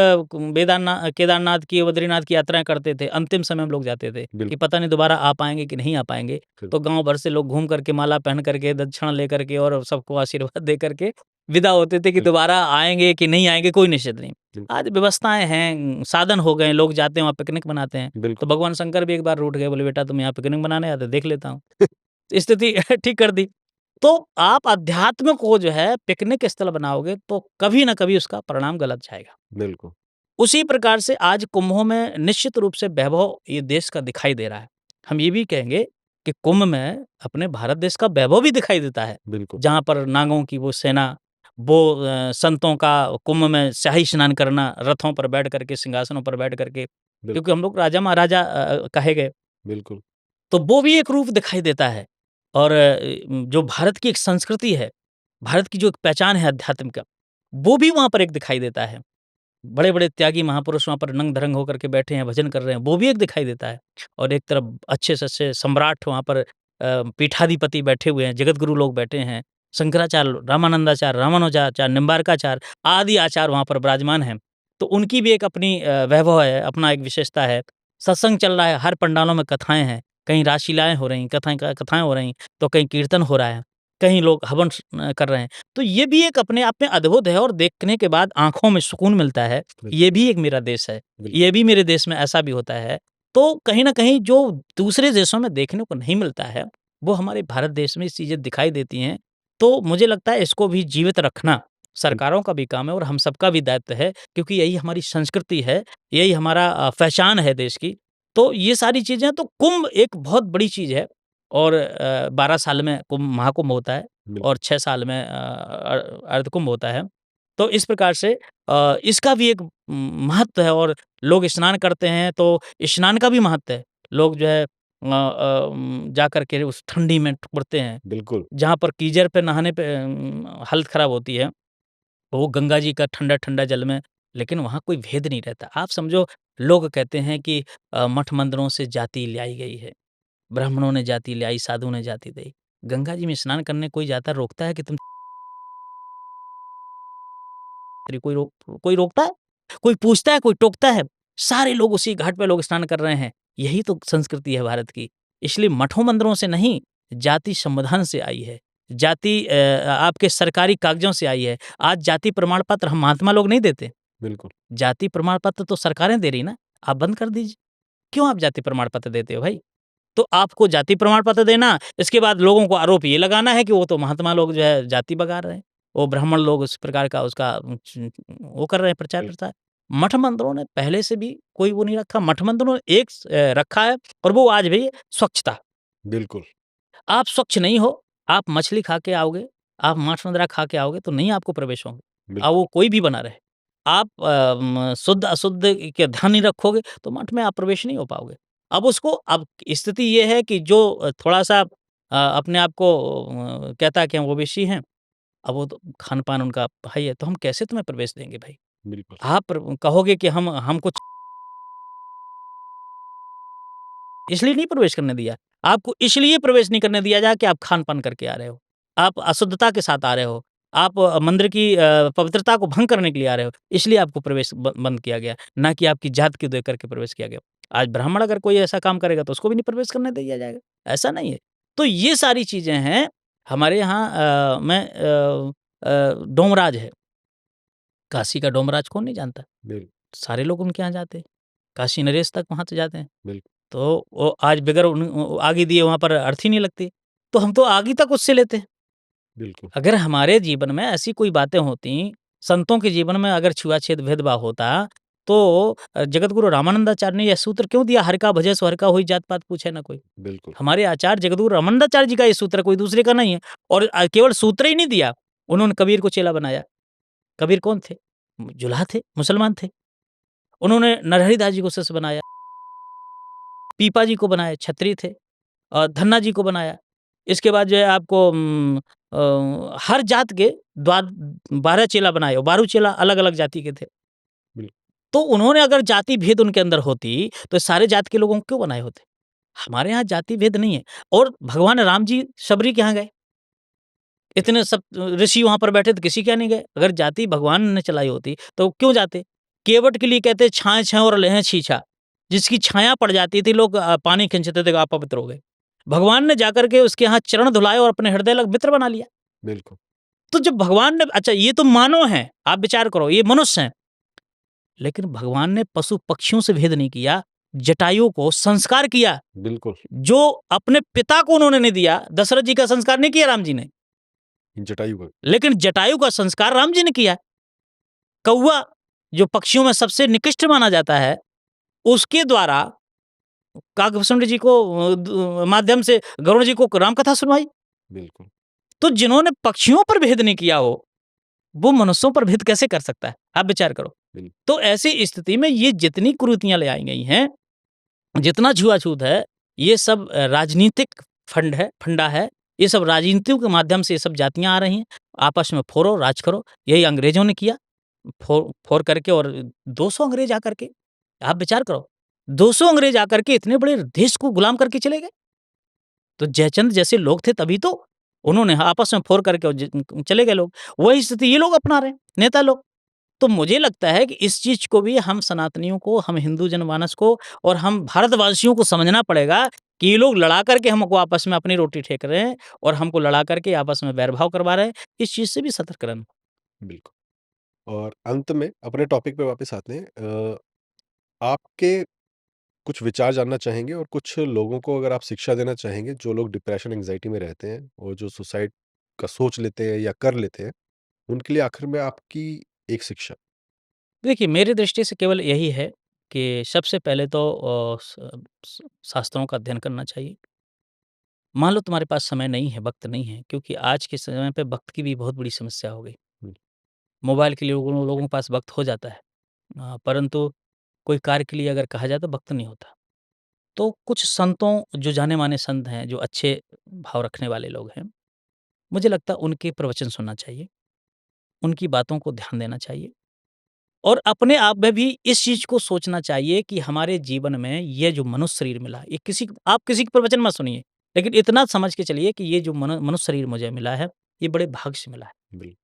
केदारनाथ की, बद्रीनाथ की यात्राएँ करते थे, अंतिम समय हम लोग जाते थे कि बिल्कुल, पता नहीं दोबारा आ पाएँगे कि नहीं आ पाएँगे। बिल्कुल, तो गाँव भर से लोग घूम कर के, माला पहन कर के, दक्षिणा लेकर के और सबको आशीर्वाद दे कर के विदा होते थे कि बिल्कुल, दोबारा आएँगे कि नहीं आएँगे, कोई निश्चित नहीं। बिल्कुल, आज व्यवस्थाएँ हैं, साधन हो गए हैं, लोग जाते हैं वहाँ पिकनिक मनाते हैं। तो बिल्कुल, भगवान शंकर भी एक बार रूठ गए, बोले बेटा तुम यहाँ पिकनिक मनाने आते हो, देख लेता हूँ। स्थिति ठीक कर दी। तो आप अध्यात्म को जो है पिकनिक स्थल बनाओगे तो कभी न कभी उसका परिणाम गलत जाएगा। बिल्कुल, उसी प्रकार से आज कुंभों में निश्चित रूप से वैभव ये देश का दिखाई दे रहा है। हम ये भी कहेंगे कि कुंभ में अपने भारत देश का वैभव भी दिखाई देता है। बिल्कुल, जहाँ पर नागों की वो सेना, वो संतों का कुंभ में शाही स्नान करना, रथों पर बैठ करके, सिंहासनों पर बैठ करके, क्योंकि हम लोग राजा महाराजा कहे गए। बिल्कुल, तो वो भी एक रूप दिखाई देता है और जो भारत की एक संस्कृति है, भारत की जो एक पहचान है अध्यात्म का, वो भी वहाँ पर एक दिखाई देता है। बड़े-बड़े त्यागी महापुरुष वहाँ पर नंग-धरंग होकर के बैठे हैं, भजन कर रहे हैं, वो भी एक दिखाई देता है। और एक तरफ अच्छे से अच्छे सम्राट वहाँ पर पीठाधिपति बैठे हुए हैं, जगतगुरु लोग बैठे हैं, शंकराचार्य, रामानंदाचार्य, रामानुजाचार्य, निम्बार्काचार्य आदि आचार्य वहाँ पर विराजमान हैं। तो उनकी भी एक अपनी वैभव है, अपना एक विशेषता है। सत्संग चल रहा है, हर पंडालों में कथाएँ हैं, कहीं रासलीलाएँ हो रही, कथाएँ हो रही, तो कहीं कीर्तन हो रहा है, कहीं लोग हवन कर रहे हैं। तो ये भी एक अपने आप में अद्भुत है और देखने के बाद आँखों में सुकून मिलता है। ये भी एक मेरा देश है, ये भी मेरे देश में ऐसा भी होता है। तो कहीं न कहीं जो दूसरे देशों में देखने को नहीं मिलता है, वो हमारे भारत देश में ये चीज़ें दिखाई देती हैं। तो मुझे लगता है इसको भी जीवित रखना सरकारों का भी काम है और हम सबका भी दायित्व है, क्योंकि यही हमारी संस्कृति है, यही हमारा पहचान है देश की। तो ये सारी चीज़ें, तो कुंभ एक बहुत बड़ी चीज़ है और 12 साल में कुंभ महाकुंभ होता है और 6 साल में अर्धकुंभ होता है। तो इस प्रकार से इसका भी एक महत्व है और लोग स्नान करते हैं, तो स्नान का भी महत्व है। लोग जो है जाकर के उस ठंडी में टुकड़ते हैं। बिल्कुल, जहाँ पर कीचड़ पे नहाने पे हालत खराब होती है, वो गंगा जी का ठंडा-ठंडा जल में, लेकिन वहाँ कोई भेद नहीं रहता। आप समझो, लोग कहते हैं कि मठ मंदिरों से जाति ल्याई गई है, ब्राह्मणों ने जाति ल्याई, साधु ने जाति दी। गंगा जी में स्नान करने कोई जाता रोकता है कि तुम कोई रोकता है? कोई पूछता है, कोई टोकता है? सारे लोग उसी घाट पे लोग स्नान कर रहे हैं। यही तो संस्कृति है भारत की। इसलिए मठों मंदिरों से नहीं, जाति संविधान से आई है। जाति आपके सरकारी कागज़ों से आई है। आज जाति प्रमाण पत्र हम महात्मा लोग नहीं देते। बिल्कुल, जाति प्रमाण पत्र तो सरकारें दे रही ना, आप बंद कर दीजिए। क्यों आप जाति प्रमाण पत्र देते हो भाई? तो आपको जाति प्रमाण पत्र देना, इसके बाद लोगों को आरोप ये लगाना है कि वो तो महात्मा लोग जो है जाति बगा रहे हैं। वो ब्राह्मण लोग उस प्रकार का उसका वो कर रहे हैं बिल प्रचार-प्रसार। मठ मंदिरों ने पहले से भी कोई वो नहीं रखा। मठ मंदिरों ने एक रखा है और वो आज भी स्वच्छता। बिल्कुल, आप स्वच्छ नहीं हो, आप मछली खा के आओगे, आप मांस-मदिरा खा के आओगे तो नहीं आपको प्रवेश होंगे। वो कोई भी बना रहे। आप शुद्ध-अशुद्ध के ध्यान नहीं रखोगे तो मठ में आप प्रवेश नहीं हो पाओगे। अब स्थिति ये है कि जो थोड़ा-सा अपने आप को कहता है कि हम ओबीसी हैं, अब वो तो खान-पान उनका हाई है, तो हम कैसे तुम्हें प्रवेश देंगे भाई? बिल्कुल, आप कहोगे कि हम कुछ इसलिए नहीं प्रवेश करने दिया। आपको इसलिए प्रवेश नहीं करने दिया जाए कि आप खान-पान करके आ रहे हो। आप अशुद्धता के साथ आ रहे हो। आप मंदिर की पवित्रता को भंग करने के लिए आ रहे हो, इसलिए आपको प्रवेश बंद किया गया, ना कि आपकी जात को देख कर के प्रवेश किया गया। आज ब्राह्मण अगर कोई ऐसा काम करेगा तो उसको भी नहीं प्रवेश करने दिया जाएगा, ऐसा नहीं है। तो ये सारी चीज़ें हैं, हमारे यहाँ डोमराज है, काशी का डोमराज कौन नहीं जानता? बिल सारे लोग उनके यहाँ जाते हैं, काशी नरेश तक वहाँ से जाते हैं। बिल्कुल, तो वो आज बगैर आगी दिए वहाँ पर अर्थी नहीं लगती, तो हम तो आगी तक उससे लेते हैं। बिल्कुल, अगर हमारे जीवन में ऐसी कोई बातें होती, संतों के जीवन में अगर छुआछेत भेदभाव होता, तो जगतगुरु रामानंदाचार्य ने यह सूत्र क्यों दिया, हर का भजै सो हर का होई, जात पात पूछे ना कोई। बिल्कुल, हमारे आचार्य जगतगुरु रामानंदाचार्य जी का ये सूत्र है, कोई दूसरे का नहीं है। और केवल सूत्र ही नहीं दिया, उन्होंने कबीर को चेला बनाया। कबीर कौन थे? जुलाहा थे, मुसलमान थे। उन्होंने नरहरि दास जी को शिष्य बनाया, पीपा जी को बनाया, क्षत्रिय थे। धन्ना जी को बनाया। इसके बाद जो है आपको हर जात के 12 चेला बनाए और 12 चेला अलग-अलग जाति के थे। बिल तो उन्होंने अगर जाति भेद उनके अंदर होती, तो सारे जात के लोगों को क्यों बनाए होते? हमारे यहाँ जाति भेद नहीं है। और भगवान राम जी शबरी के यहाँ गए। इतने सब ऋषि वहाँ पर बैठे थे, किसी के यहाँ नहीं गए। अगर जाति भगवान ने चलाई होती, तो क्यों जाते? केवट के लिए कहते छाए छाए और लेहें छीछा। जिसकी छाया पड़ जाती थी, लोग पानी खींचते थे, आप पवित्र हो गए। भगवान ने जाकर के उसके यहाँ चरण धुलाए और अपने हृदय लग मित्र बना लिया। बिल्कुल, तो जब भगवान ने, अच्छा ये तो मानव हैं, आप विचार करो, ये मनुष्य हैं। लेकिन भगवान ने पशु-पक्षियों से भेद नहीं किया, जटायु को संस्कार किया, बिल्कुल, जो अपने पिता को उन्होंने नहीं दिया। दशरथ जी का संस्कार नहीं किया राम जी ने, जटायु का लेकिन जटायु का संस्कार राम जी ने किया। कौवा, जो पक्षियों में सबसे निकृष्ट माना जाता है, उसके द्वारा काकभूषण जी को माध्यम से गरुड़ जी को राम कथा सुनवाई। बिल्कुल, तो जिन्होंने पक्षियों पर भेद नहीं किया हो, वो मनुष्यों पर भेद कैसे कर सकता है? आप विचार करो। बिल तो ऐसी स्थिति में ये जितनी कुरीतियाँ ले आई गई हैं, जितना छुआ-छूत है, ये सब राजनीतिक फंडा है। ये सब राजनीतियों के माध्यम से ये सब जातियाँ आ रही हैं। आपस में फोड़ो, राज करो, यही अंग्रेजों ने किया। फोड़ करके और 200 अंग्रेज आकर के, आप विचार करो, 200 अंग्रेज आकर के इतने बड़े देश को गुलाम करके चले गए। तो जयचंद जैसे लोग थे तभी तो उन्होंने आपस में फोड़ करके और चले गए लोग। वही स्थिति ये लोग अपना रहे हैं, नेता लोग। तो मुझे लगता है कि इस चीज़ को भी हम सनातनियों को, हम हिंदू जनमानस को और हम भारतवासियों को समझना पड़ेगा कि ये लोग लड़ा करके हमको आपस में अपनी रोटी सेक रहे हैं और हमको लड़ा करके आपस में बैरभाव करवा रहे हैं। इस चीज़ से भी सतर्क रहना। बिल्कुल। और अंत में अपने टॉपिक पे वापस आते हैं। आपके कुछ विचार जानना चाहेंगे और कुछ लोगों को अगर आप शिक्षा देना चाहेंगे, जो लोग डिप्रेशन, एंग्ज़ायटी में रहते हैं और जो सुसाइड का सोच लेते हैं या कर लेते हैं, उनके लिए आखिर में आपकी एक शिक्षा? देखिए, मेरी दृष्टि से केवल यही है कि सबसे पहले तो शास्त्रों का अध्ययन करना चाहिए। मान लो तुम्हारे पास समय नहीं है, वक़्त नहीं है, क्योंकि आज के समय पे वक़्त की भी बहुत बड़ी समस्या हो गई। हुँ, मोबाइल के लिए लोगों के पास वक़्त हो जाता है। परंतु कोई कार्य के लिए अगर कहा जाए तो वक़्त नहीं होता। तो कुछ संतों, जो जाने-माने संत हैं, जो अच्छे भाव रखने वाले लोग हैं, मुझे लगता है उनके प्रवचन सुनना चाहिए, उनकी बातों को ध्यान देना चाहिए और अपने आप में भी इस चीज़ को सोचना चाहिए कि हमारे जीवन में ये जो मनुष्य शरीर मिला, ये आप किसी के प्रवचन मत सुनिए, लेकिन इतना समझ के चलिए कि ये जो मनुष्य शरीर मुझे मिला है, ये बड़े भाग्य से मिला है। बिल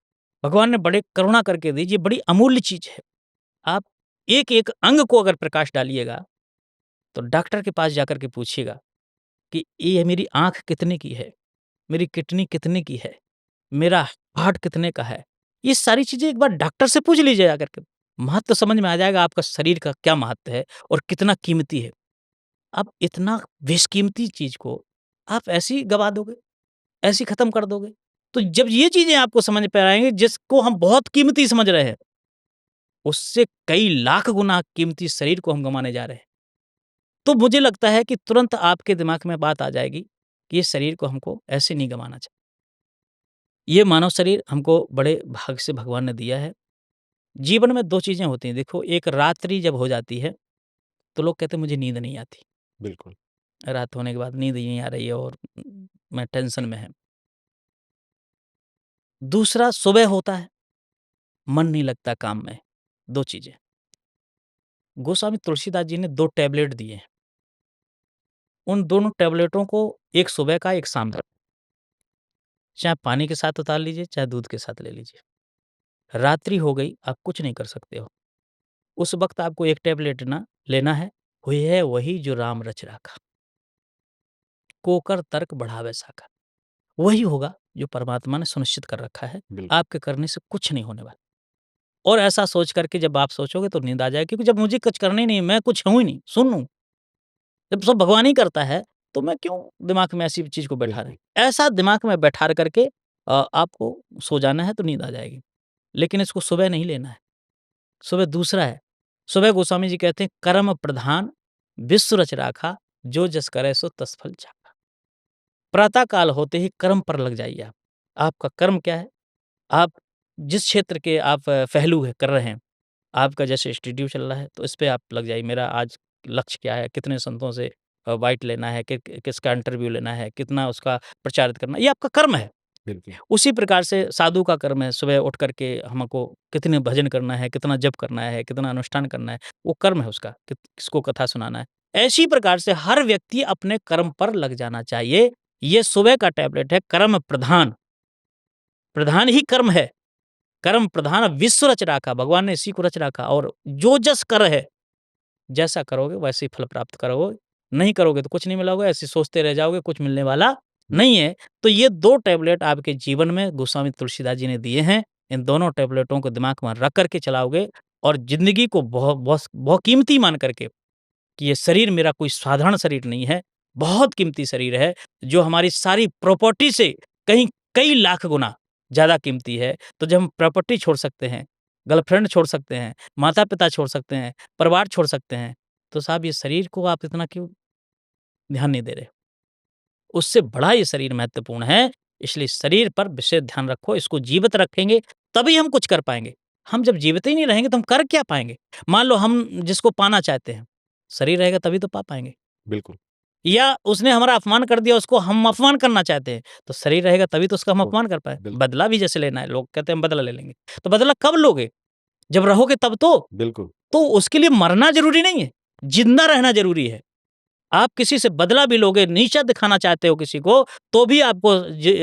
भगवान ने बड़े करुणा करके दी, ये बड़ी अमूल्य चीज़ है। आप एक-एक अंग को अगर प्रकाश डालिएगा, तो डॉक्टर के पास जाकर के पूछिएगा कि ये मेरी आँख कितने की है? मेरी किडनी कितने की है? मेरा हार्ट कितने का है? ये सारी चीज़ें एक बार डॉक्टर से पूछ लीजिए जाकर के। महत्व समझ में आ जाएगा आपका शरीर का क्या महत्व है और कितना कीमती है। आप इतना बेशकीमती चीज़ को आप ऐसे ही गँवा दोगे, ऐसे ही खत्म कर दोगे। तो जब ये चीज़ें आपको समझ में आएँगी जिसको हम बहुत कीमती समझ रहे हैं, उससे कई लाख गुना कीमती शरीर को हम गँवाने जा रहे हैं। तो मुझे लगता है कि तुरंत आपके दिमाग में बात आ जाएगी कि ये शरीर को हमको ऐसे नहीं गँवाना चाहिए। ये मानव शरीर हमको बड़े भाग से भगवान ने दिया है। जीवन में 2 चीज़ें होती हैं, देखो एक रात्रि जब हो जाती है, तो लोग कहते हैं मुझे नींद नहीं आती। बिल्कुल, रात होने के बाद नींद ही नहीं आ रही है और मैं टेंशन में है। दूसरा सुबह होता है, मन नहीं लगता काम में, 2 चीज़ें। गोस्वामी तुलसीदास जी ने 2 टैबलेट दिए हैं। उन दोनों टैबलेटों को एक सुबह का, एक शाम का, चाहे पानी के साथ उतार लीजिए, चाहे दूध के साथ ले लीजिए। रात्रि हो गई, आप कुछ नहीं कर सकते हो। उस वक़्त आपको एक टैबलेट ना लेना है, हुई है वही जो राम रच राखा। कोकर तर्क बढ़ावे साखा। वही होगा जो परमात्मा ने सुनिश्चित कर रखा है, बिल्कुल, आपके करने से कुछ नहीं होने वाला। और ऐसा सोच कर के जब आप सोचोगे तो नींद आ जाएगी, क्योंकि जब मुझे कुछ करना ही नहीं है, मैं कुछ हूँ ही नहीं, शून्य हूँ। जब सब भगवान ही करता है, तो मैं क्यों दिमाग में ऐसी चीज़ को बैठा रहे? बिल्कुल, ऐसा दिमाग में बैठा करके आपको सो जाना है तो नींद आ जाएगी। लेकिन इसको सुबह नहीं लेना है, सुबह दूसरा है। सुबह गोस्वामी जी कहते हैं कर्म प्रधान विश्व रच राखा, जो जस करे सो तस फल चाखा। प्रातः काल होते ही कर्म पर लग जाइए आप। आपका कर्म क्या है? आप जिस क्षेत्र के आप पहलू है कर रहे हैं, आपका जैसे इंस्टीट्यूट चल रहा है, तो इस पे आप लग जाइए। मेरा आज लक्ष्य क्या है? कितने संतों से बाइट लेना है, किसका इंटरव्यू लेना है, कितना उसका प्रचारित करना है, ये आपका कर्म है। बिल्कुल, उसी प्रकार से साधु का कर्म है, सुबह उठ कर के हमको कितने भजन करना है, कितना जप करना है, कितना अनुष्ठान करना है, वो कर्म है उसका, किसको कथा सुनाना है। ऐसी प्रकार से हर व्यक्ति अपने कर्म पर लग जाना चाहिए। ये सुबह का टैबलेट है कर्म प्रधान, प्रधान ही कर्म है। कर्म प्रधान विश्व रच राखा, भगवान ने इसी को रच रखा और जो जस कर है, जैसा करोगे वैसे ही फल प्राप्त करोगे। नहीं करोगे तो कुछ नहीं मिला होगा, ऐसे सोचते रह जाओगे, कुछ मिलने वाला नहीं है। तो ये 2 टैबलेट आपके जीवन में गोस्वामी तुलसीदास जी ने दिए हैं। इन दोनों टैबलेटों को दिमाग में रख कर के चलाओगे और ज़िंदगी को बहुकीमती मान करके कि ये शरीर मेरा कोई साधारण शरीर नहीं है, बहुत कीमती शरीर है, जो हमारी सारी प्रॉपर्टी से कहीं कई लाख गुना ज़्यादा कीमती है। तो जब हम प्रॉपर्टी छोड़ सकते हैं, गर्लफ्रेंड छोड़ सकते हैं, माता-पिता छोड़ सकते हैं, परिवार छोड़ सकते हैं, तो साहब ये शरीर को आप इतना क्यों ध्यान नहीं दे रहे? उससे बड़ा ये शरीर महत्वपूर्ण है, इसलिए शरीर पर विशेष ध्यान रखो, इसको जीवित रखेंगे, तभी हम कुछ कर पाएँगे। हम जब जीवित ही नहीं रहेंगे तो हम कर क्या पाएँगे? मान लो हम जिसको पाना चाहते हैं, शरीर रहेगा तभी तो पा पाएँगे। बिल्कुल। या उसने हमारा अपमान कर दिया, उसको हम अपमान करना चाहते हैं, तो शरीर रहेगा तभी तो उसका हम तो अपमान कर पाएँ। बिल्कुल, बदला भी जैसे लेना है, लोग कहते हैं हम बदला ले लेंगे, तो बदला कब लोगे? जब रहोगे तब बिल्कुल। तो उसके लिए मरना ज़रूरी नहीं है, ज़िंदा रहना ज़रूरी है। आप किसी से बदला भी लोगे, नीचा दिखाना चाहते हो किसी को, तो भी आपको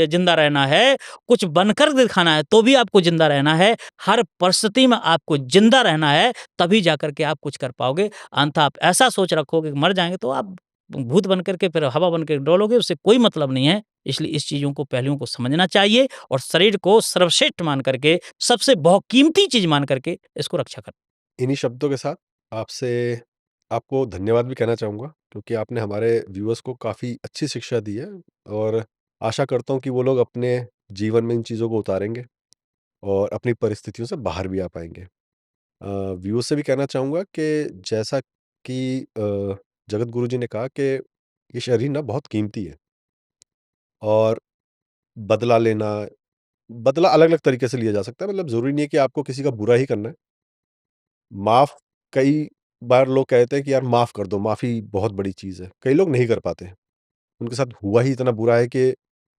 ज़िंदा रहना है, कुछ बनकर दिखाना है, तो भी आपको ज़िंदा रहना है। हर परिस्थिति में आपको ज़िंदा रहना है, तभी जाकर के आप कुछ कर पाओगे। अन्यथा आप ऐसा सोच रखोगे कि मर जाएँगे, तो आप भूत बन कर के फिर हवा बन के डोलोगे, उससे कोई मतलब नहीं है। इसलिए इस चीज़ों को, पहलुओं को समझना चाहिए और शरीर को सर्वश्रेष्ठ मान करके, सबसे बहुकीमती चीज़ मान करके इसको रक्षा करें। इन्हीं शब्दों के साथ आपसे आपको धन्यवाद भी कहना चाहूँगा, क्योंकि आपने हमारे व्यूअर्स को काफ़ी अच्छी शिक्षा दी है, और आशा करता हूँ कि वो लोग अपने जीवन में इन चीज़ों को उतारेंगे और अपनी परिस्थितियों से बाहर भी आ पाएँगे। व्यूअर्स से भी कहना चाहूँगा कि जैसा कि जगत गुरु जी ने कहा कि ये शरीर ना बहुत कीमती है, और बदला लेना, बदला अलग-अलग तरीके से लिया जा सकता है, मतलब ज़रूरी नहीं है कि आपको किसी का बुरा ही करना है। माफ़, कई बार लोग कहते हैं कि यार माफ़ कर दो, माफ़ी बहुत बड़ी चीज़ है। कई लोग नहीं कर पाते हैं। उनके साथ हुआ ही इतना बुरा है कि,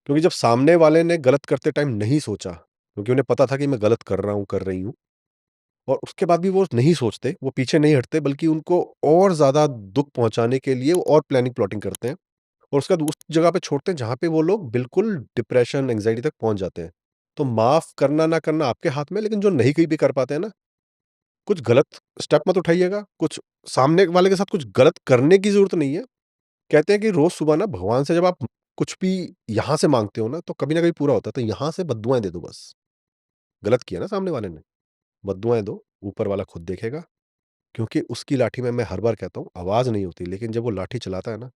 क्योंकि जब सामने वाले ने गलत करते टाइम नहीं सोचा, क्योंकि उन्हें पता था कि मैं गलत कर रहा हूँ, कर रही हूँ, और उसके बाद भी वो नहीं सोचते, वो पीछे नहीं हटते, बल्कि उनको और ज़्यादा दुःख पहुँचाने के लिए वो और प्लानिंग प्लॉटिंग करते हैं, और उसके बाद उस जगह पे छोड़ते हैं जहाँ पे वो लोग बिल्कुल डिप्रेशन, एंग्ज़ायटी तक पहुँच जाते हैं। तो माफ़ करना ना करना आपके हाथ में है, लेकिन जो नहीं कहीं भी कर पाते हैं ना, कुछ गलत स्टेप मत उठाइएगा, कुछ सामने वाले के साथ कुछ गलत करने की ज़रूरत नहीं है। कहते हैं कि रोज़ सुबह ना भगवान से जब आप कुछ भी यहाँ से माँगते हो ना, तो कभी न कभी पूरा होता है, तो यहाँ से बद्दुआएँ दे दो बस। गलत किया ना सामने वाले ने, बद्दुआएँ दो, ऊपर वाला खुद देखेगा, क्योंकि उसकी लाठी में, मैं हर बार कहता हूँ, आवाज़ नहीं होती, लेकिन जब वो लाठी चलाता है ना,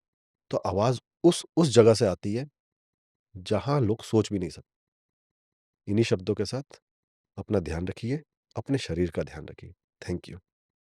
तो आवाज़ उस जगह से आती है, जहाँ लोग सोच भी नहीं सकते। इन्हीं शब्दों के साथ अपना ध्यान रखिए, अपने शरीर का ध्यान रखिए। Thank you.